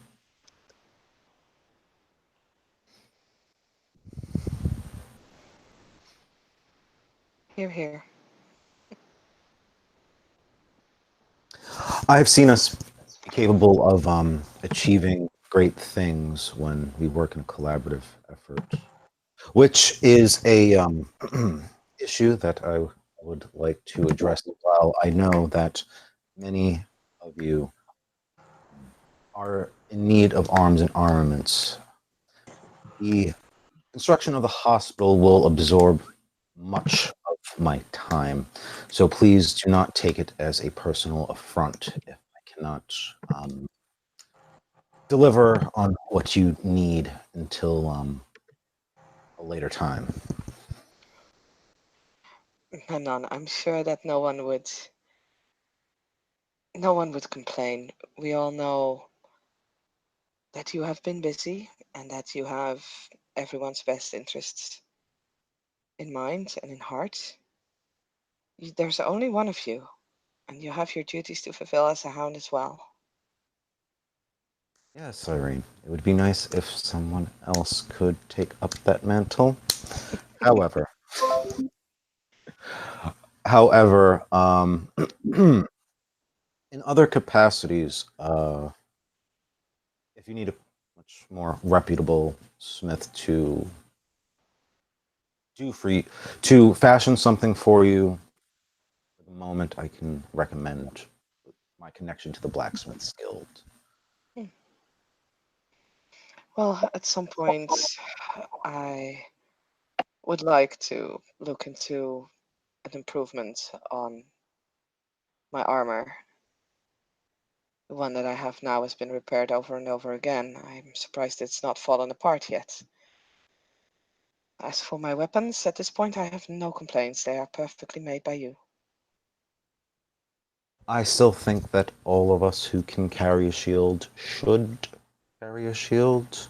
Here, here. I've seen us be capable of achieving great things when we work in a collaborative effort, which is a issue that I would like to address as well. I know that many of you are in need of arms and armaments. The construction of the hospital will absorb much of my time, so please do not take it as a personal affront if I cannot deliver on what you need until a later time. Hanan, I'm sure that no one would complain. We all know that you have been busy and that you have everyone's best interests in mind and in heart. There's only one of you, and you have your duties to fulfill as a hound as well. Yes, Irene. It would be nice if someone else could take up that mantle. However, however, in other capacities, if you need a much more reputable smith do for you, to fashion something for you, for the moment, I can recommend my connection to the blacksmith's guild. Hmm. Well, at some point, I would like to look into an improvement on my armor. The one that I have now has been repaired over and over again. I'm surprised it's not fallen apart yet. As for my weapons, at this point I have no complaints. They are perfectly made by you. I still think that all of us who can carry a shield should carry a shield.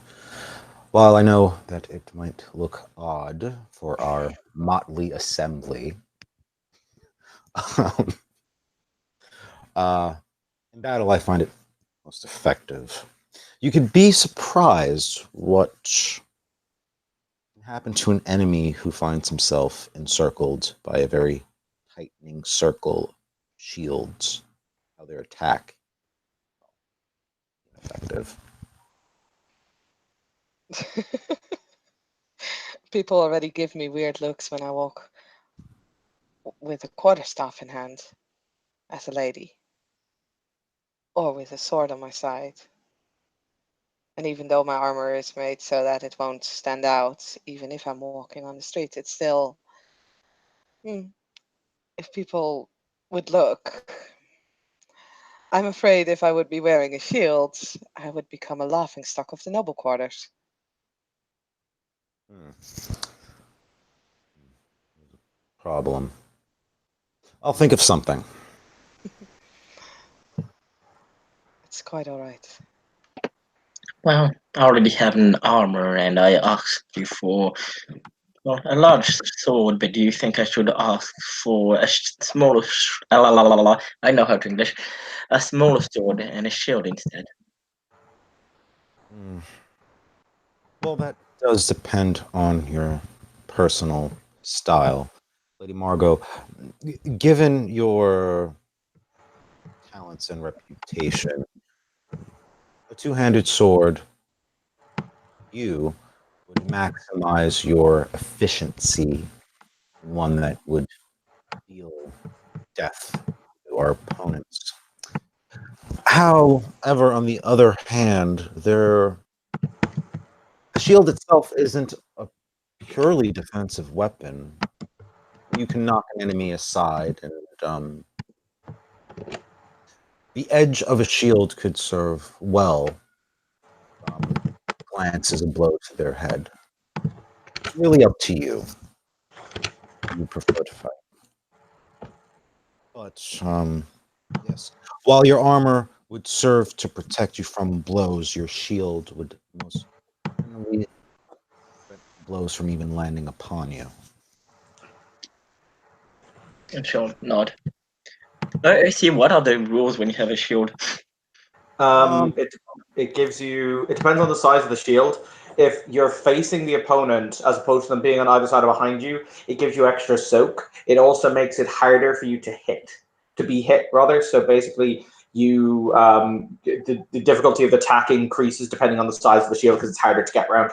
While I know that it might look odd for our motley assembly, um, uh, in battle I find it most effective. You could be surprised what can happen to an enemy who finds himself encircled by a very tightening circle of shields, how their attack is effective. People already give me weird looks when I walk with a quarterstaff in hand as a lady, or with a sword on my side. And even though my armor is made so that it won't stand out, even if I'm walking on the street, it's still. Hmm, if people would look, I'm afraid if I would be wearing a shield, I would become a laughing stock of the noble quarters. Hmm. Problem. I'll think of something. It's quite all right. Well, I already have an armor, and I asked you for well, a large sword, but do you think I should ask for a smaller? I know how to English. A smaller sword and a shield instead. Hmm. Well, that does depend on your personal style. Lady Margot, given your talents and reputation, a two-handed sword, you would maximize your efficiency in one that would deal death to our opponents. However, on the other hand, the shield itself isn't a purely defensive weapon. You can knock an enemy aside, and the edge of a shield could serve well. Glance is a blow to their head. It's really up to you. You prefer to fight. But, yes. While your armor would serve to protect you from blows, your shield would most certainly prevent blows from even landing upon you. And she'll nod. I see. What are the rules when you have a shield? It gives you. It depends on the size of the shield. If you're facing the opponent, as opposed to them being on either side or behind you, it gives you extra soak. It also makes it harder for you to be hit rather. So basically, you the difficulty of attack increases depending on the size of the shield because it's harder to get around.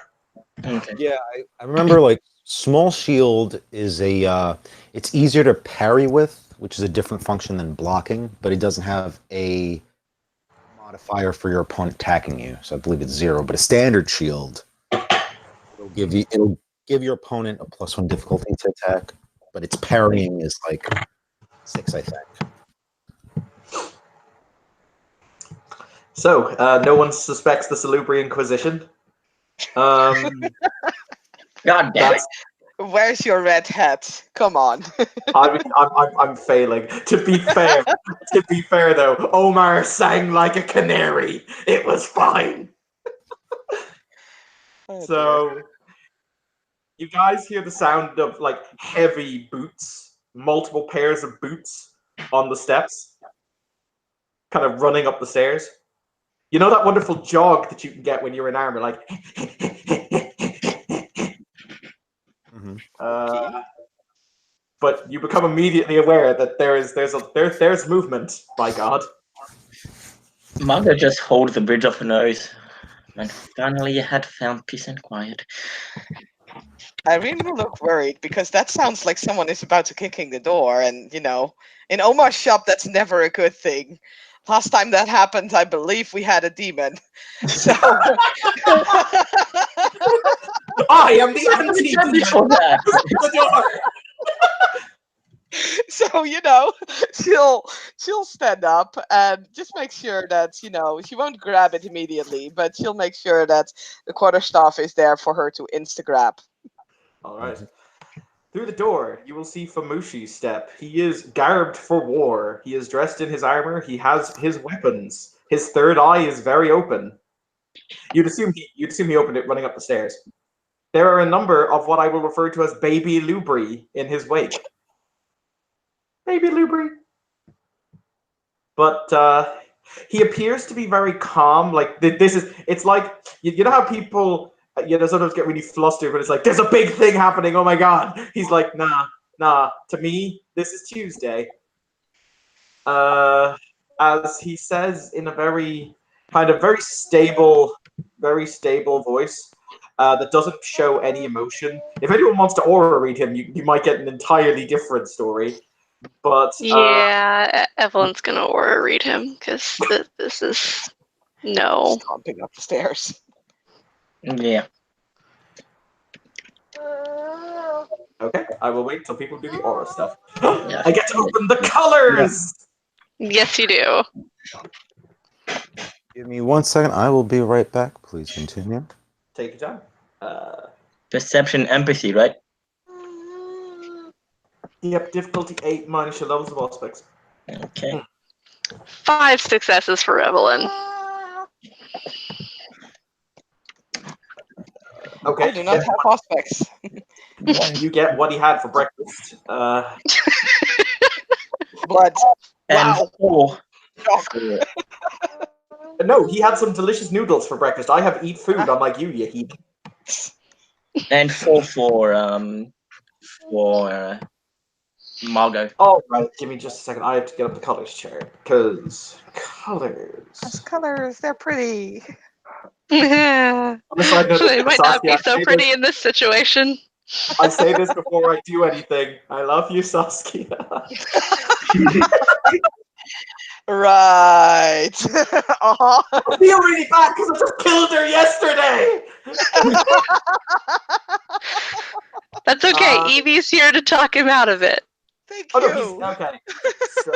Okay. Yeah, I remember like small shield is it's easier to parry with, which is a different function than blocking, but it doesn't have a modifier for your opponent attacking you. So I believe it's 0, but a standard shield it'll give your opponent a +1 difficulty to attack, but its parrying is like 6, I think. So no one suspects the Salubri Inquisition. God damn it! Where's your red hat? Come on. I'm failing. To be fair though, Omar sang like a canary. It was fine. Oh, So you guys hear the sound of like heavy boots, multiple pairs of boots on the steps, kind of running up the stairs. You know that wonderful jog that you can get when you're in armor, like. But you become immediately aware that there's movement. By God. Margot just holds the bridge of her nose, and finally you had found peace and quiet. I really look worried because that sounds like someone is about to kick in the door, and in Omar's shop, that's never a good thing. Last time that happened, I believe we had a demon. So I am the anti-demon. For that. The door. so she'll stand up and just make sure that she won't grab it immediately, but she'll make sure that the quarterstaff is there for her to insta grab. All right. Through the door, you will see Famushi step. He is garbed for war. He is dressed in his armor. He has his weapons. His third eye is very open. You'd assume he opened it running up the stairs. There are a number of what I will refer to as baby lubri in his wake. Baby lubri. But he appears to be very calm. Like it's like you know how people sometimes get really flustered when it's like there's a big thing happening. Oh my God! He's like, nah. To me, this is Tuesday. As he says in a very stable voice that doesn't show any emotion. If anyone wants to aura read him, you might get an entirely different story. But Yeah, Evelyn's gonna aura read him because this is no. Stomping up the stairs. Yeah. Okay, I will wait till people do the aura stuff. Yeah. I get to open the colors! Yes, you do. Give me 1 second. I will be right back. Please continue. Take your time. Perception, empathy, right? Yep, difficulty 8 minus your levels of aspects. Okay. 5 successes for Evelyn. Okay. I do not have aspects. You get what he had for breakfast. Blood. And Wow. 4. No, he had some delicious noodles for breakfast. I have eat food, unlike you heathen. And 4 for Margot. All right, give me just a second. I have to get up the colors chart because colors. Those colors, they're pretty. Yeah. On a side note, They might not Saskia, be so pretty in this situation. I say this before I do anything. I love you, Saskia. Right. Aw. I feel really bad because I just killed her yesterday. That's okay. Evie's here to talk him out of it. Thank Oh you. no, he's okay. So,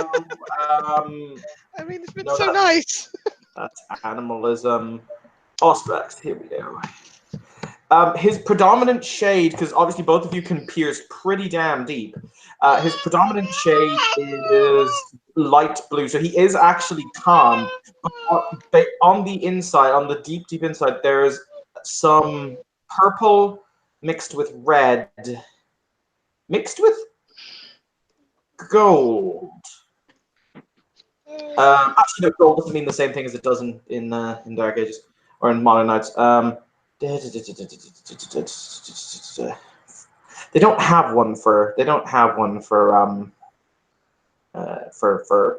I mean, it's been no, so nice. that's animalism. Auspex. Here we go. His predominant shade, because obviously both of you can pierce pretty damn deep. His predominant shade is light blue, so he is actually calm. But on the inside, on the deep, deep inside, there's some purple mixed with red, mixed with gold. Actually, no, gold doesn't mean the same thing as it does in Dark Ages or in Modern Knights. They don't have one for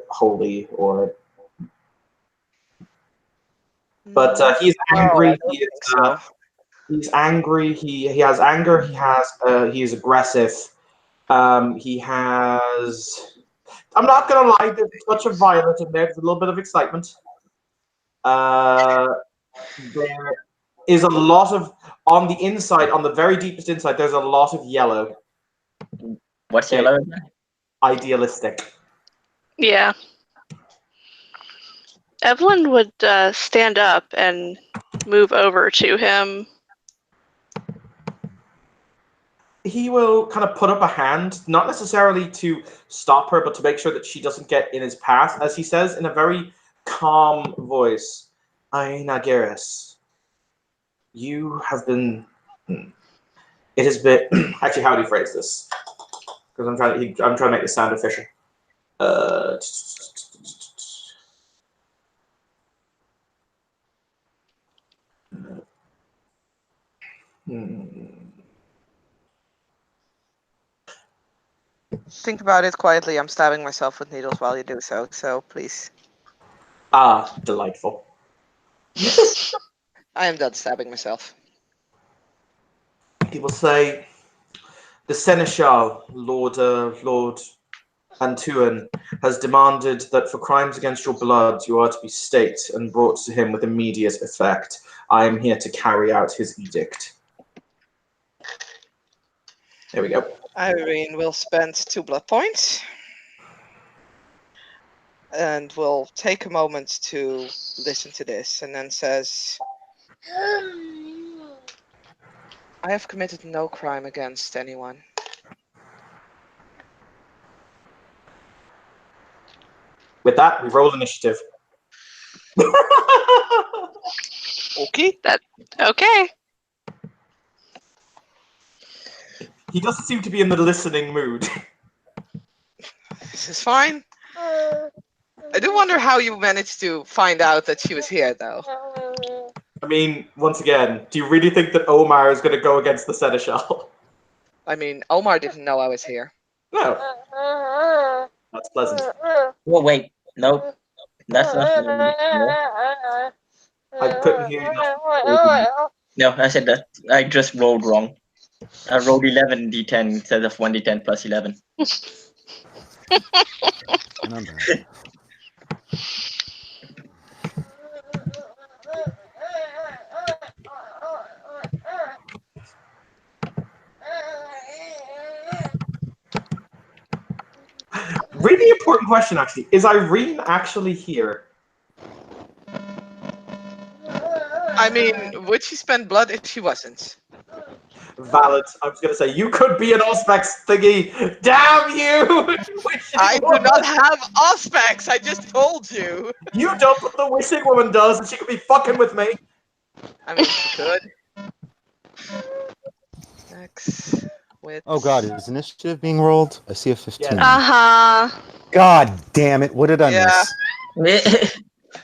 holy or. But he's angry. He's angry. He has anger. He is aggressive. He has. I'm not gonna lie. There's a touch of violet in there. There's a little bit of excitement. There is a lot of on the inside, on the very deepest inside. There's a lot of yellow. What's yellow? Idealistic. Yeah. Evelyn would stand up and move over to him. He will kind of put up a hand, not necessarily to stop her, but to make sure that she doesn't get in his path, as he says in a very calm voice, Ainagiris, you have been... It has been... Actually, how do you phrase this? Because I'm trying to make this sound official. Think about it quietly. I'm stabbing myself with needles while you do so please. Ah, delightful. I am done stabbing myself. He will say, the Seneschal, Lord Antuan, has demanded that for crimes against your blood, you are to be staked and brought to him with immediate effect. I am here to carry out his edict. There we go. Irene will spend 2 blood points. And will take a moment to listen to this, and then says, I have committed no crime against anyone. With that, we roll initiative. Okay. Okay. He doesn't seem to be in the listening mood. This is fine. I do wonder how you managed to find out that she was here, though. I mean, once again, do you really think that Omar is going to go against the Seneschal? I mean, Omar didn't know I was here. No. That's pleasant. Oh, wait. Nope. That's not. No. I couldn't hear you. No, I said that. I just rolled wrong. I rolled 11 d10 instead of 1d10 plus 11. Not bad. Really important question, actually. Is Irene actually here? I mean, would she spend blood if she wasn't? Valid. I was going to say, you could be an Auspex thingy. Damn you! I do not have Auspex, I just told you. You don't, but the wishing woman does, and she could be fucking with me. I mean, she could. Next. With... Oh god, is initiative being rolled? I see a 15. Uh-huh. God damn it, what did I miss?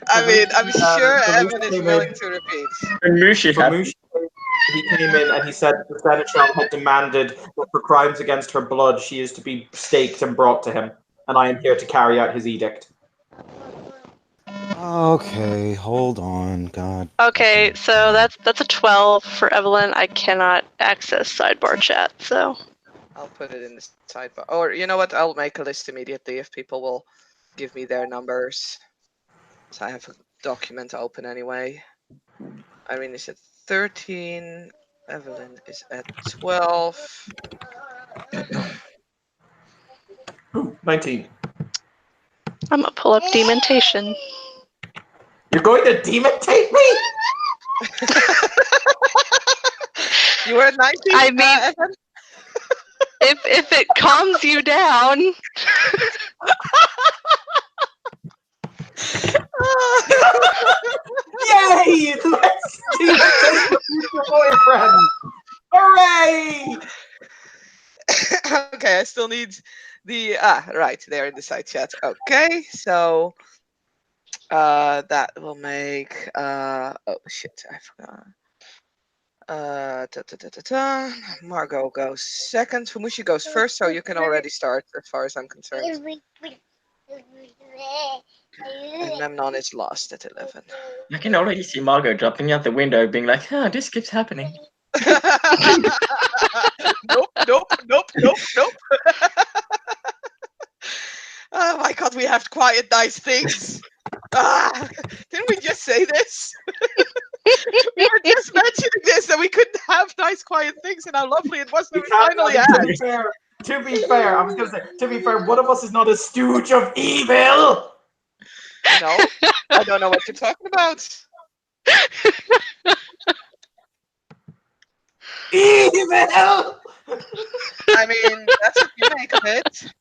I mean, I'm sure Famush Evan is came willing in. to repeat. Famush is happy. Famush he came in and he said the Seneschal had demanded that for crimes against her blood, she is to be staked and brought to him, and I am here to carry out his edict. Okay, hold on. God. Okay, so that's a 12 for Evelyn. I cannot access sidebar chat, so. I'll put it in the sidebar. Or you know what? I'll make a list immediately if people will give me their numbers. So I have a document open anyway. Irene is at 13. Evelyn is at 12. 19. I'm gonna pull up dementation. You're going to demontate me? You were at 19? I mean, Evan? if it calms you down. Yay! Let's demontate your future boyfriend! Hooray! Okay, I still need the right there in the side chat. Okay, so that will make oh shit, I forgot. Margot goes second. Fumushi goes first, so you can already start as far as I'm concerned. And Memnon is lost at 11. I can already see Margot dropping out the window, being like, "Oh, this keeps happening." Nope. Oh my god, we have quiet, nice things. Didn't we just say this? We were just mentioning this, that we couldn't have nice, quiet things, and how lovely it was when we finally had. To be fair, I was gonna say, to be fair, one of us is not a stooge of evil. No, I don't know what you're talking about. Evil! I mean, that's what you make of it.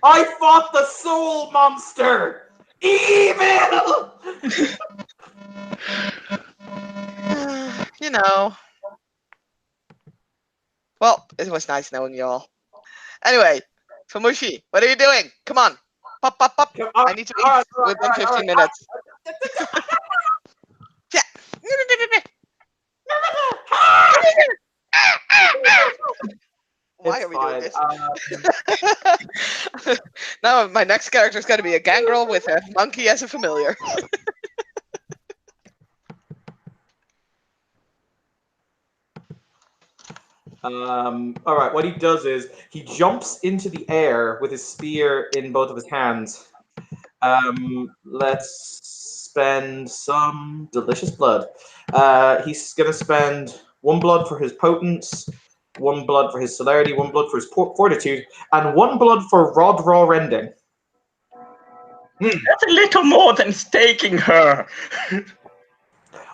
I fought the soul monster! Evil! You know. Well, it was nice knowing you all. Anyway, Fumushi, what are you doing? Come on. Pop. I need to eat within 15 minutes. Yeah. Why are we doing this? Now my next character is going to be a gangrel with a monkey as a familiar. All right, what he does is he jumps into the air with his spear in both of his hands. Let's spend some delicious blood. He's going to spend 1 blood for his potence, 1 blood for his celerity, 1 blood for his fortitude, and 1 blood for rod raw rending. That's a little more than staking her.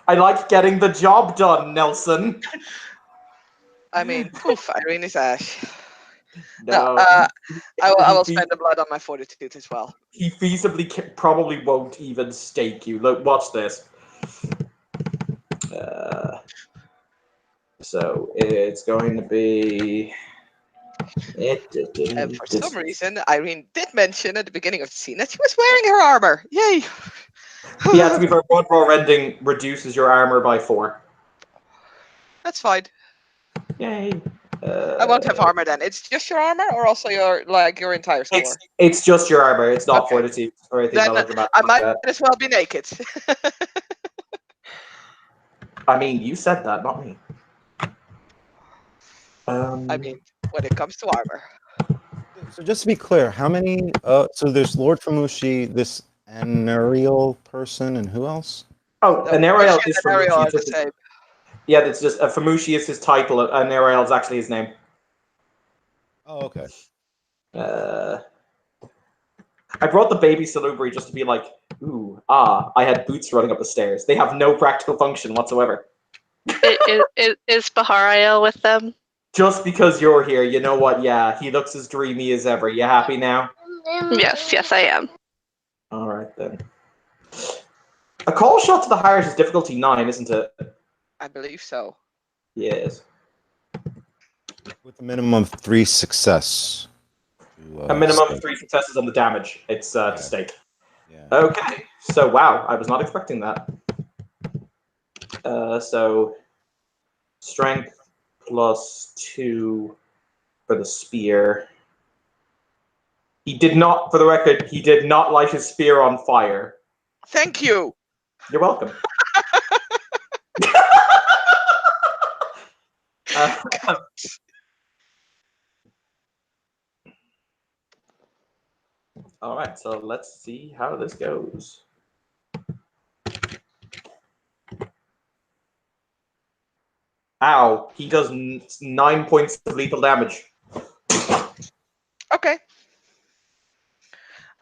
I like getting the job done, Nelson. I mean, poof, Irene is ash. No, I will spend the blood on my fortitude as well. He feasibly probably won't even stake you. Look, watch this. So it's going to be. And for some reason, Irene did mention at the beginning of the scene that she was wearing her armor. Yay! Yeah, to be fair, rod raw rending reduces your armor by 4. That's fine. Yay! I won't have armor then. It's just your armor, or also your entire store. It's just your armor. It's not Okay. fortitude or anything. Then I might as well be naked. I mean, you said that, not me. I mean, when it comes to armor. So just to be clear, how many? So there's Lord Famushi, this Anariel person, and who else? Oh, No, Anariel is Anariel are the Famushi. same. Yeah, that's just Famushi is his title. Anariel is actually his name. Oh, okay. I brought the baby Salubri just to be like, ooh, I had boots running up the stairs. They have no practical function whatsoever. Is Bahariel with them? Just because you're here, you know what? Yeah, he looks as dreamy as ever. You happy now? Yes, I am. All right, then. A call shot to the heart is difficulty 9, isn't it? I believe so. Yes. With a minimum of 3 success. A minimum of 3 successes on the damage. It's to stake. Yeah. Okay. So, wow, I was not expecting that. So strength +2 for the spear. He did not, for the record, he did not light his spear on fire. Thank you. You're welcome. All right, so let's see how this goes. Ow, he does 9 points of lethal damage. Okay.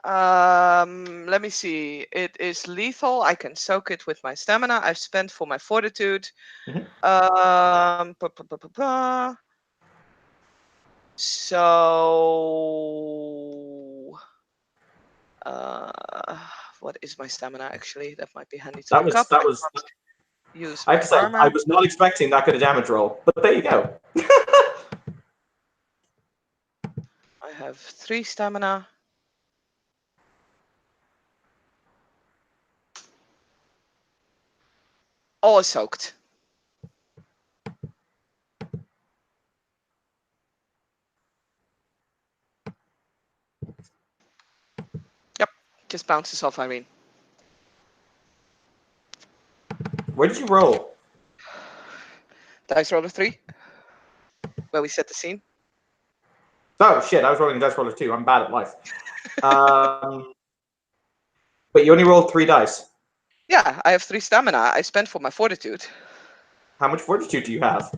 Let me see. It is lethal. I can soak it with my stamina. I've spent for my fortitude. Mhm. So, what is my stamina actually? That might be handy to That look was up. that was. Use I my have to say, armor. I was not expecting that good a damage roll, but there you go. I have 3 stamina. All soaked. Yep, just bounces off Irene. Where did you roll? Dice roller 3, where we set the scene. Oh shit! I was rolling dice roller 2. I'm bad at life. But you only rolled 3 dice. Yeah, I have 3 stamina. I spent for my fortitude. How much fortitude do you have?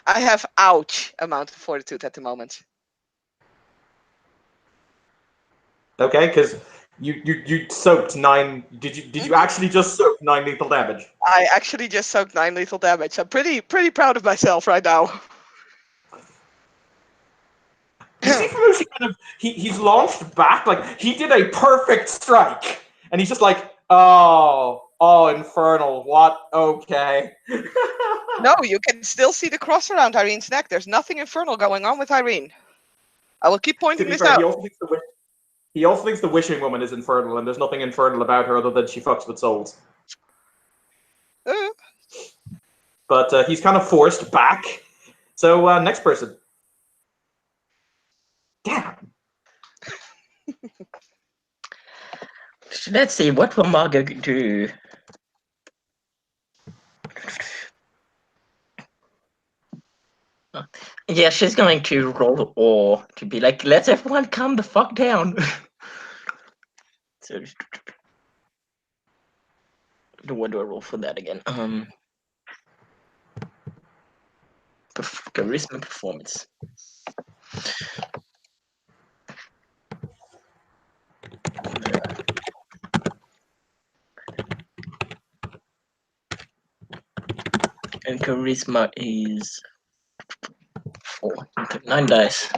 I have ouch amount of fortitude at the moment. Okay, because you soaked 9. Did you actually just soak 9 lethal damage? I actually just soaked 9 lethal damage. I'm pretty proud of myself right now. You see Famushi kind of he's launched back, like he did a perfect strike, and he's just like, oh infernal, what? Okay. No, you can still see the cross around Irene's neck. There's nothing infernal going on with Irene. I will keep To pointing be this fair, out. he also thinks the wishing woman is infernal, and there's nothing infernal about her other than she fucks with souls. But he's kind of forced back. So next person. Damn. Let's see, what will Margot do? Yeah, she's going to roll or to be like, let's everyone calm the fuck down. So, what do I roll for that again? Charisma performance. And charisma is 4. Okay, 9 dice.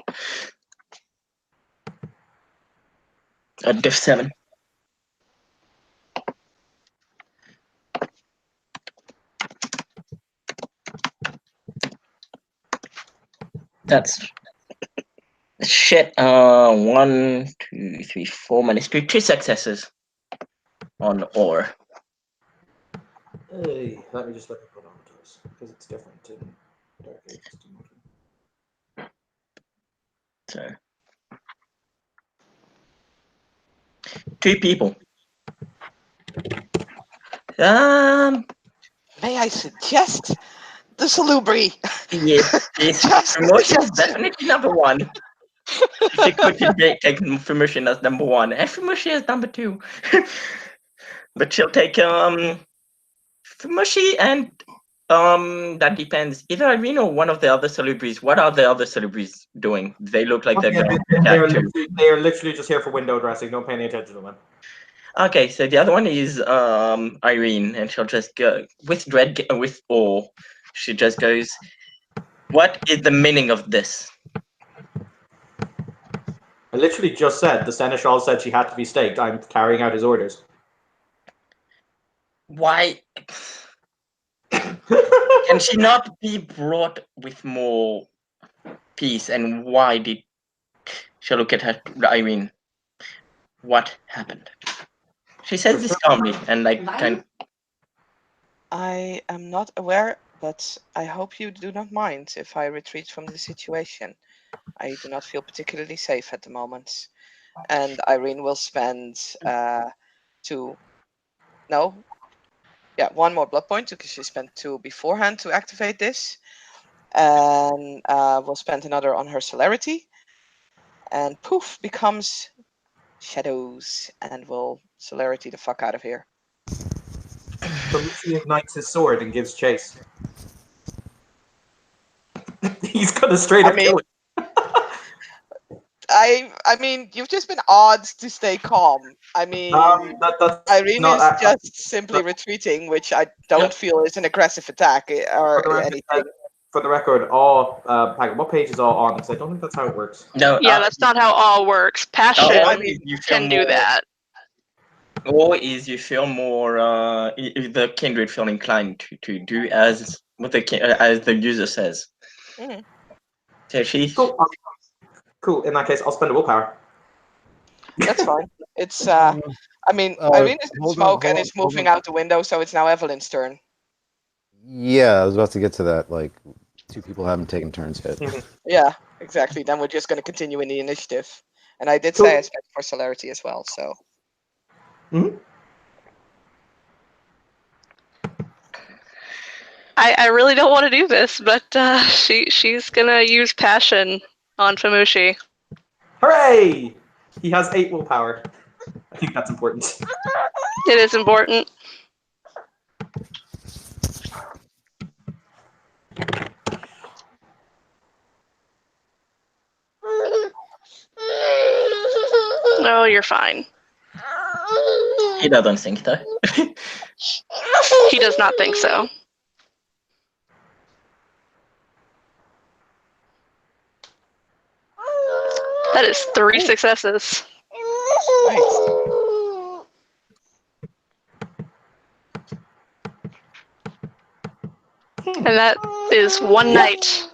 Diff 7. That's shit. 1, 2, 3, 4 minus 2. 2 successes on or. Hey, let me just look at chronometers because it's different in Dark Ages to Modern. So 2 people. May I suggest the salubri? Yes, Just promotion is suggest. definitely number 1. If you could take promotion as number 1, and promotion as number 2. But she'll take Fumoshi and that depends. Either Irene or one of the other celebrities. What are the other celebrities doing? They look like they're going to attack too. They are literally just here for window dressing. Don't pay any attention to them. Okay, so the other one is Irene, and she'll just go with dread with awe. She just goes, "What is the meaning of this?" I literally just said the seneschal said she had to be staked. I'm carrying out his orders. Why can she not be brought with more peace? And why did she look at her, Irene? What happened? She says this calmly and like kind. I am not aware, but I hope you do not mind if I retreat from the situation. I do not feel particularly safe at the moment. And Irene will spend one more blood point because she spent 2 beforehand to activate this. And we'll spend another on her celerity. And poof, becomes shadows and will celerity the fuck out of here. Famushi ignites his sword and gives chase. He's gonna straight up kill it. I mean, you've just been odd to stay calm. I mean, That's Irene not is just simply retreating, which I don't feel is an aggressive attack or anything. For the record, all what page is all on? Because I don't think that's how it works. No. Yeah, that's not how all works. Passion You can do that. Or is you feel more the kindred feel inclined to do as what as the user says. Mm-hmm. So she's cool. In that case, I'll spend a willpower. That's fine. It's I mean, Irene is in smoke and is moving out the window, so it's now Evelyn's turn. Yeah, I was about to get to that. Like, 2 people haven't taken turns yet. Yeah, exactly. Then we're just going to continue in the initiative. And I did say I spent for celerity as well, so. Mm-hmm. I really don't want to do this, but she's gonna use passion on Famushi. Hooray! He has 8 willpower. I think that's important. It is important. No, you're fine. he doesn't think though. He does not think so. That is 3 successes. Nice. And that is 1 night.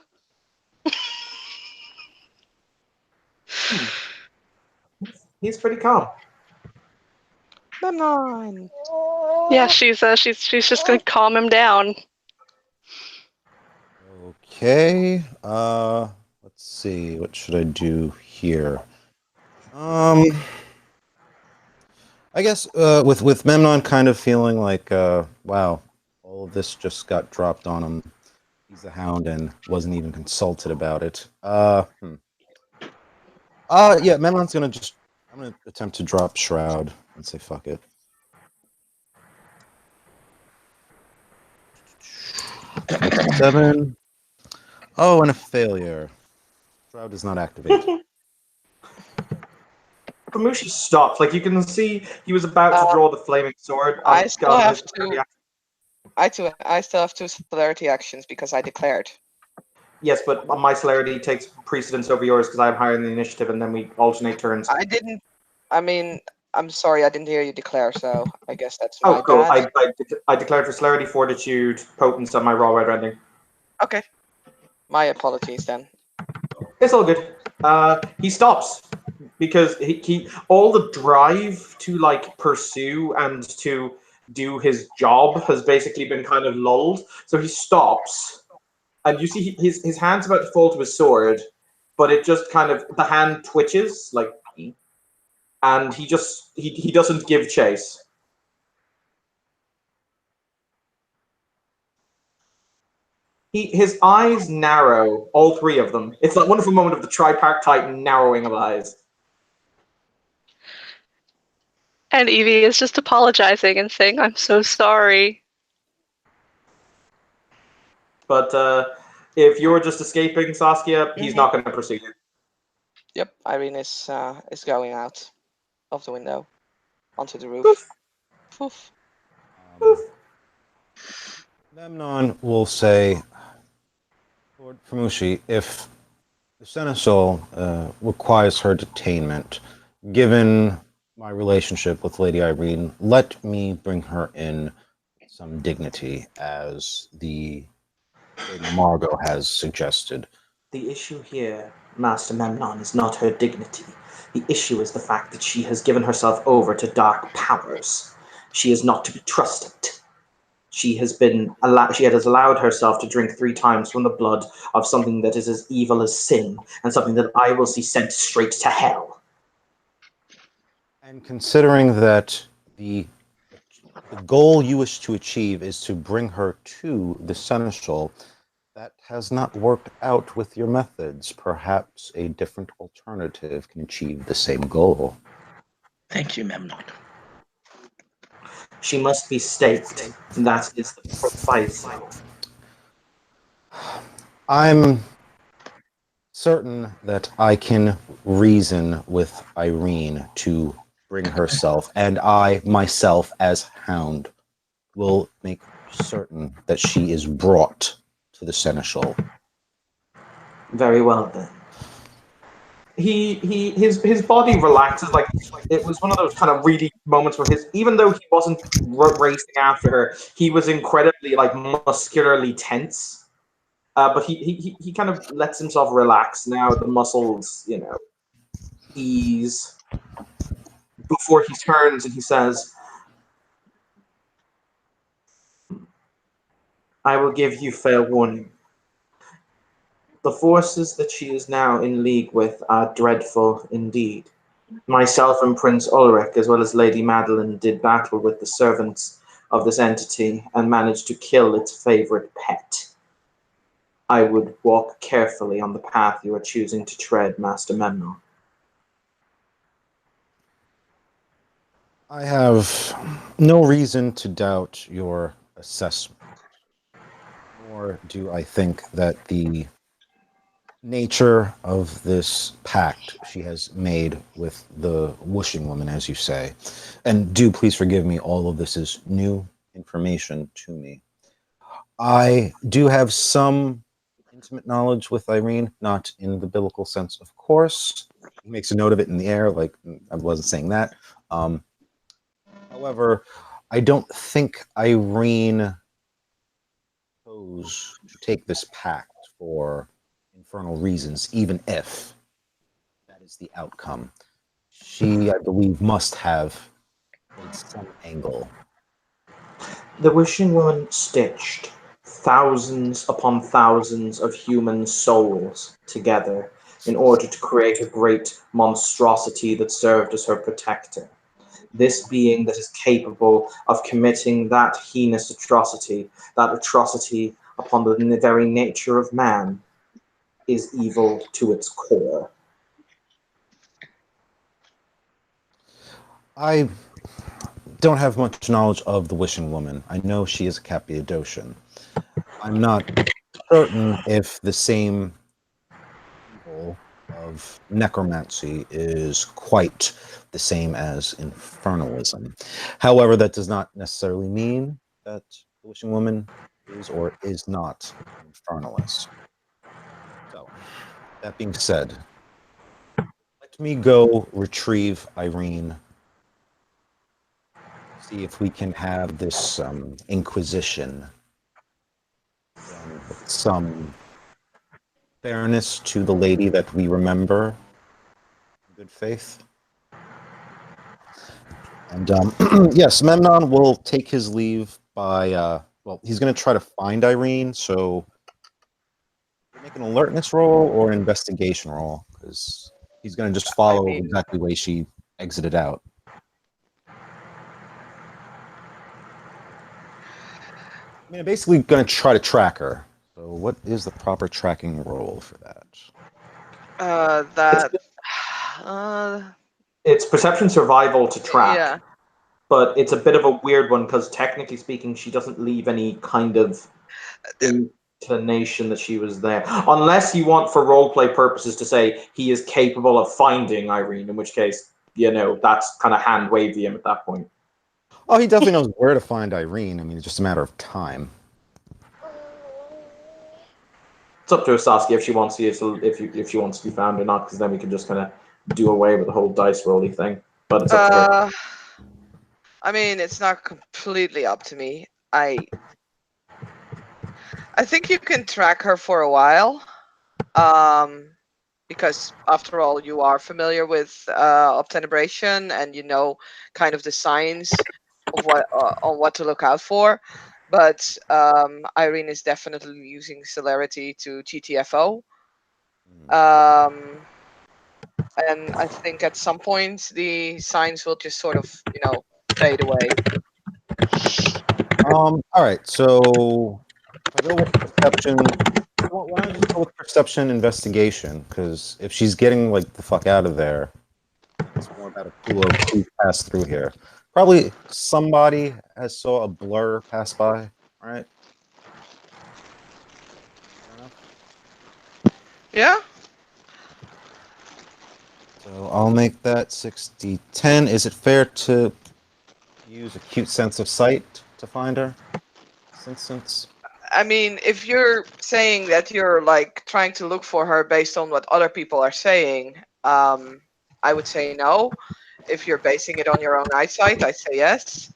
He's pretty calm. Memnon. Yeah, she's just gonna calm him down. Okay. Let's see. What should I do here? I guess with Memnon kind of feeling like, wow, all of this just got dropped on him. He's the Hound and wasn't even consulted about it. Yeah, Memnon's I'm gonna attempt to drop Shroud and say fuck it. Seven. Oh, and a failure. Shroud does not activate. Famushi stops. Like, you can see he was about to draw the flaming sword. I still have to. I still have 2 celerity actions because I declared. Yes, but my celerity takes precedence over yours because I'm higher in the initiative, and then we alternate turns. I didn't. I mean, I'm sorry, I didn't hear you declare, so I guess that's my cool. bad. I declared for celerity, fortitude, potence on my raw red rending. Okay. My apologies then. It's all good. He stops because he all the drive to like pursue and to do his job has basically been kind of lulled. So he stops, and you see his hand's about to fall to his sword, but it just kind of the hand twitches like, and he doesn't give chase. His eyes narrow, all 3 of them. It's that wonderful moment of the tripartite narrowing of eyes. And Evie is just apologizing and saying, "I'm so sorry." But if you're just escaping, Saskia, he's not going to pursue you. Yep, Irene is going out of the window onto the roof. Poof. Memnon will say, Lord Famushi, if the Seneschal requires her detainment, given my relationship with Lady Irene, let me bring her in with some dignity, as the Lady Margot has suggested. The issue here, Master Memnon, is not her dignity. The issue is the fact that she has given herself over to dark powers. She is not to be trusted. She has allowed herself to drink 3 times from the blood of something that is as evil as sin, and something that I will see sent straight to hell. And considering that the goal you wish to achieve is to bring her to the seneschal, that has not worked out with your methods. Perhaps a different alternative can achieve the same goal. Thank you, Memnon. She must be staked. That is the proviso. I'm certain that I can reason with Irene to bring herself, and I myself, as Hound, will make certain that she is brought to the seneschal. Very well then. His body relaxes. Like, it was one of those kind of really moments where even though he wasn't racing after her, he was incredibly like muscularly tense. But he kind of lets himself relax now. The muscles, ease before he turns and he says, "I will give you fair warning. The forces that she is now in league with are dreadful indeed. Myself and Prince Ulrich, as well as Lady Madeline, did battle with the servants of this entity and managed to kill its favorite pet. I would walk carefully on the path you are choosing to tread, Master Memnon." I have no reason to doubt your assessment, nor do I think that the nature of this pact she has made with the wishing woman, as you say, and do please forgive me, all of this is new information to me. I do have some intimate knowledge with Irene, not in the biblical sense, of course. He makes a note of it in the air, like I wasn't saying that. However, I don't think Irene chose to take this pact for infernal reasons, even if that is the outcome. She, I believe, must have played some angle. The wishing woman stitched thousands upon thousands of human souls together in order to create a great monstrosity that served as her protector. This being that is capable of committing that heinous atrocity, that atrocity upon the very nature of man, is evil to its core. I don't have much knowledge of the wishing woman. I know she is a Cappadocian. I'm not certain if the same evil of necromancy is quite the same as infernalism. However, that does not necessarily mean that the wishing woman is or is not an infernalist. So, that being said, let me go retrieve Irene, see if we can have this inquisition done with some fairness to the lady that we remember in good faith. And yes, Memnon will take his leave by, well, he's going to try to find Irene, so make an alertness roll or an investigation roll, because he's going to just I follow mean, exactly the way she exited out. I mean, I'm basically going to try to track her. So what is the proper tracking roll for that? that, uh, It's perception survival to track, yeah. but it's a bit of a weird one because technically speaking, she doesn't leave any kind of inclination that she was there. Unless you want, for roleplay purposes, to say he is capable of finding Irene, in which case, that's kind of hand wavy him at that point. Oh, he definitely knows where to find Irene. I mean, it's just a matter of time. It's up to Saskia if she wants to, if she wants to be found or not, because then we can just kind of do away with the whole dice rolly thing. But it's up to her. I mean, it's not completely up to me. I think you can track her for a while. Because after all, you are familiar with obtenebration, and you know kind of the signs of what on what to look out for. But Irene is definitely using celerity to GTFO. Um, and I think at some point the signs will just sort of, fade away. All right. So if I go with perception, why don't I just go with perception investigation? Because if she's getting like the fuck out of there, it's more about a clue of who passed through here. Probably somebody has saw a blur pass by. All right. Fair enough. Yeah. So I'll make that 60-10. Is it fair to use acute sense of sight to find her? Since I mean, if you're saying that you're like trying to look for her based on what other people are saying, I would say no. If you're basing it on your own eyesight, I'd say yes.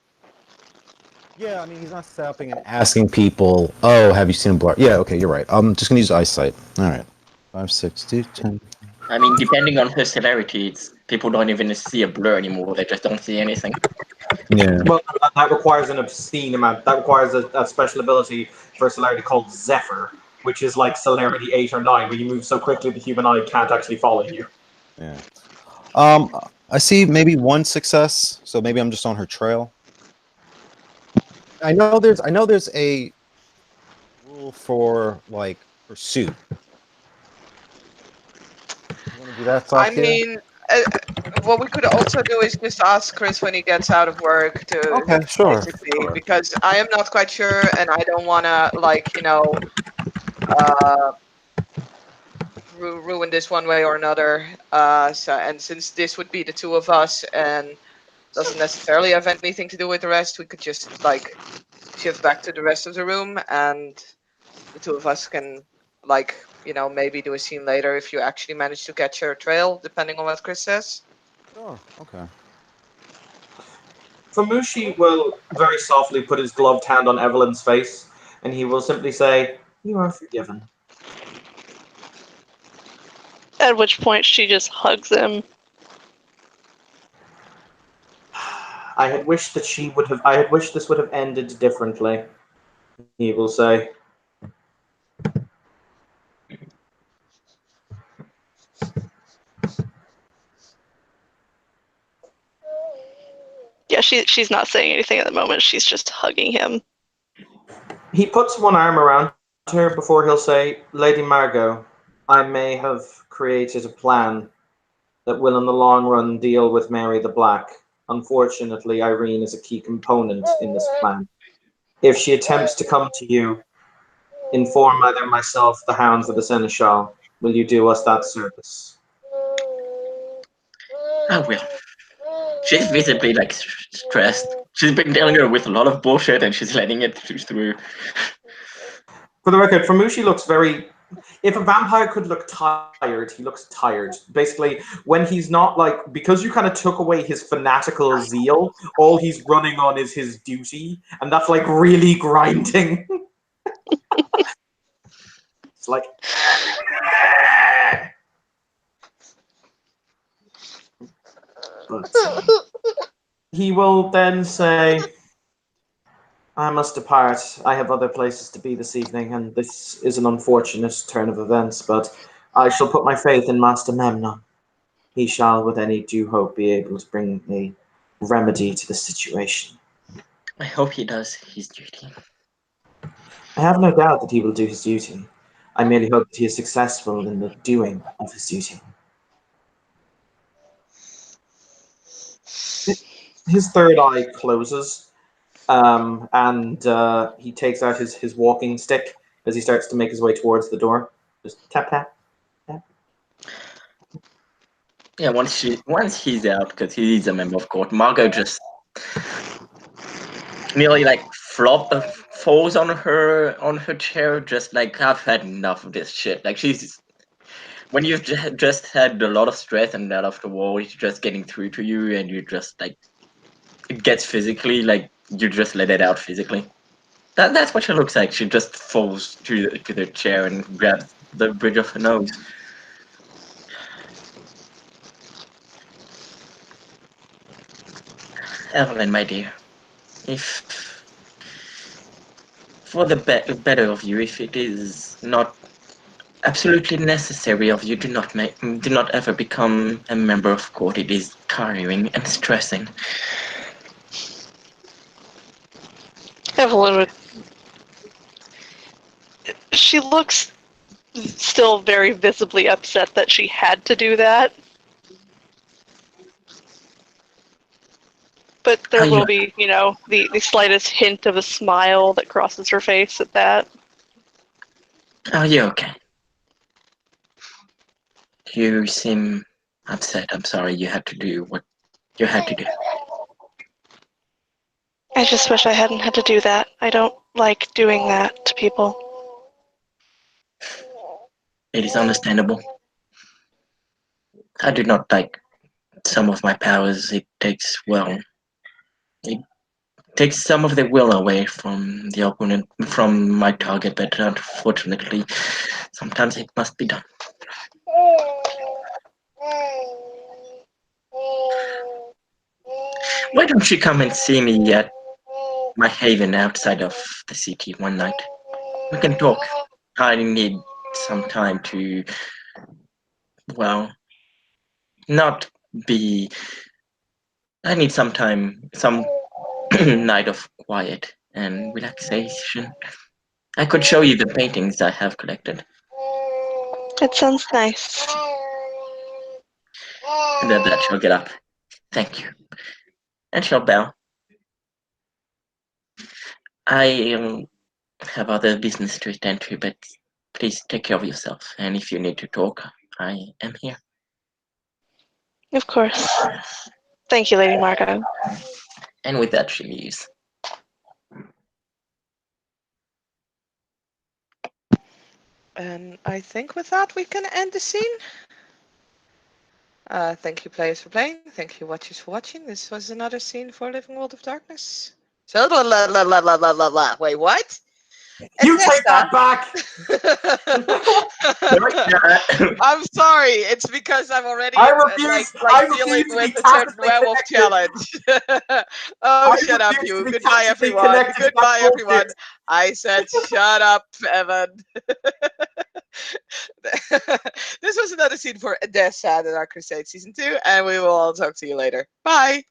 yeah, I mean he's not stopping and asking people, "Oh, have you seen a blur?" Yeah, okay, you're right. I'm just gonna use eyesight. All right, 560 10. I mean, depending on her celerity, people don't even see a blur anymore. They just don't see anything. Yeah. Well, that requires an obscene amount. That requires a special ability for celerity called Zephyr, which is like celerity 8 or 9, where you move so quickly the human eye can't actually follow you. Yeah. I see maybe one success, so maybe I'm just on her trail. I know there's a rule for like pursuit. You want to do that, I Saskia? mean, uh, what we could also do is just ask Chris when he gets out of work to Okay, sure, basically, sure. because I am not quite sure and I don't want to, like, uh, ruin this one way or another. And since this would be the two of us and doesn't necessarily have anything to do with the rest, we could just like shift back to the rest of the room, and the two of us can like maybe do a scene later if you actually manage to catch her trail, depending on what Chris says. Sure. Okay. Famushi will very softly put his gloved hand on Evelyn's face, and he will simply say, "You are forgiven." At which point she just hugs him. I had wished that she would have. I had wished this would have ended differently. He will say. Yeah, she's not saying anything at the moment. She's just hugging him. He puts one arm around her before he'll say, "Lady Margot, I may have created a plan that will in the long run deal with Mary the Black. Unfortunately, Irene is a key component in this plan. If she attempts to come to you, inform either myself, the hounds, or the seneschal. Will you do us that service?" I will. She's visibly like stressed. She's been dealing with a lot of bullshit, and she's letting it through. For the record, Famushi looks very. If a vampire could look tired, he looks tired. Basically, when he's not like, because you kind of took away his fanatical zeal, all he's running on is his duty, and that's like really grinding. It's like. But he will then say, "I must depart. I have other places to be this evening, and this is an unfortunate turn of events, but I shall put my faith in Master Memnon. He shall, with any due hope, be able to bring a remedy to the situation. I hope he does his duty. I have no doubt that he will do his duty. I merely hope that he is successful in the doing of his duty." His third eye closes, and he takes out his walking stick as he starts to make his way towards the door. Just tap tap tap. Yeah, once he's out, because he's a member of court, Margot just nearly like falls on her chair, just like, I've had enough of this shit. Like, she's when you've just had a lot of stress and out of the war is just getting through to you, and you just like it gets physically like you just let it out physically. That's what she looks like. She just falls to the chair and grabs the bridge of her nose. Evelyn, my dear, if for the better of you, if it is not absolutely necessary of you, do not ever become a member of court. It is tiring and stressing. Evelyn would. She looks still very visibly upset that she had to do that. But there Are you will be, the slightest hint of a smile that crosses her face at that. are you okay? You seem upset. I'm sorry you had to do what you had to do. I just wish I hadn't had to do that. I don't like doing that to people. It is understandable. I do not like some of my powers. It takes some of the will away from the opponent, from my target, but unfortunately, sometimes it must be done. Why don't you come and see me at my haven outside of the city one night? We can talk. I need some time to, well, not be. I need some time, some night of quiet and relaxation. I could show you the paintings I have collected. It sounds nice. And then that she'll get up. Thank you. And she'll bow. I have other business to attend to, but please take care of yourself. And if you need to talk, I am here. Of course. Thank you, Lady Margot. And with that, she leaves. And I think with that we can end the scene. Thank you, players, for playing. Thank you, watchers, for watching. This was another scene for Living World of Darkness. So, wait, what? You take that back! I'm sorry. It's because I'm already I refuse dealing to with be a certain tacitly realm of connected. challenge. Oh, I shut up, refuse to you. be Goodbye, tacitly everyone. connected to that Goodbye, everyone. bullshit. I said, shut up, Evan. This was another scene for Edessa, the Dark Crusade Season 2, and we will all talk to you later. Bye.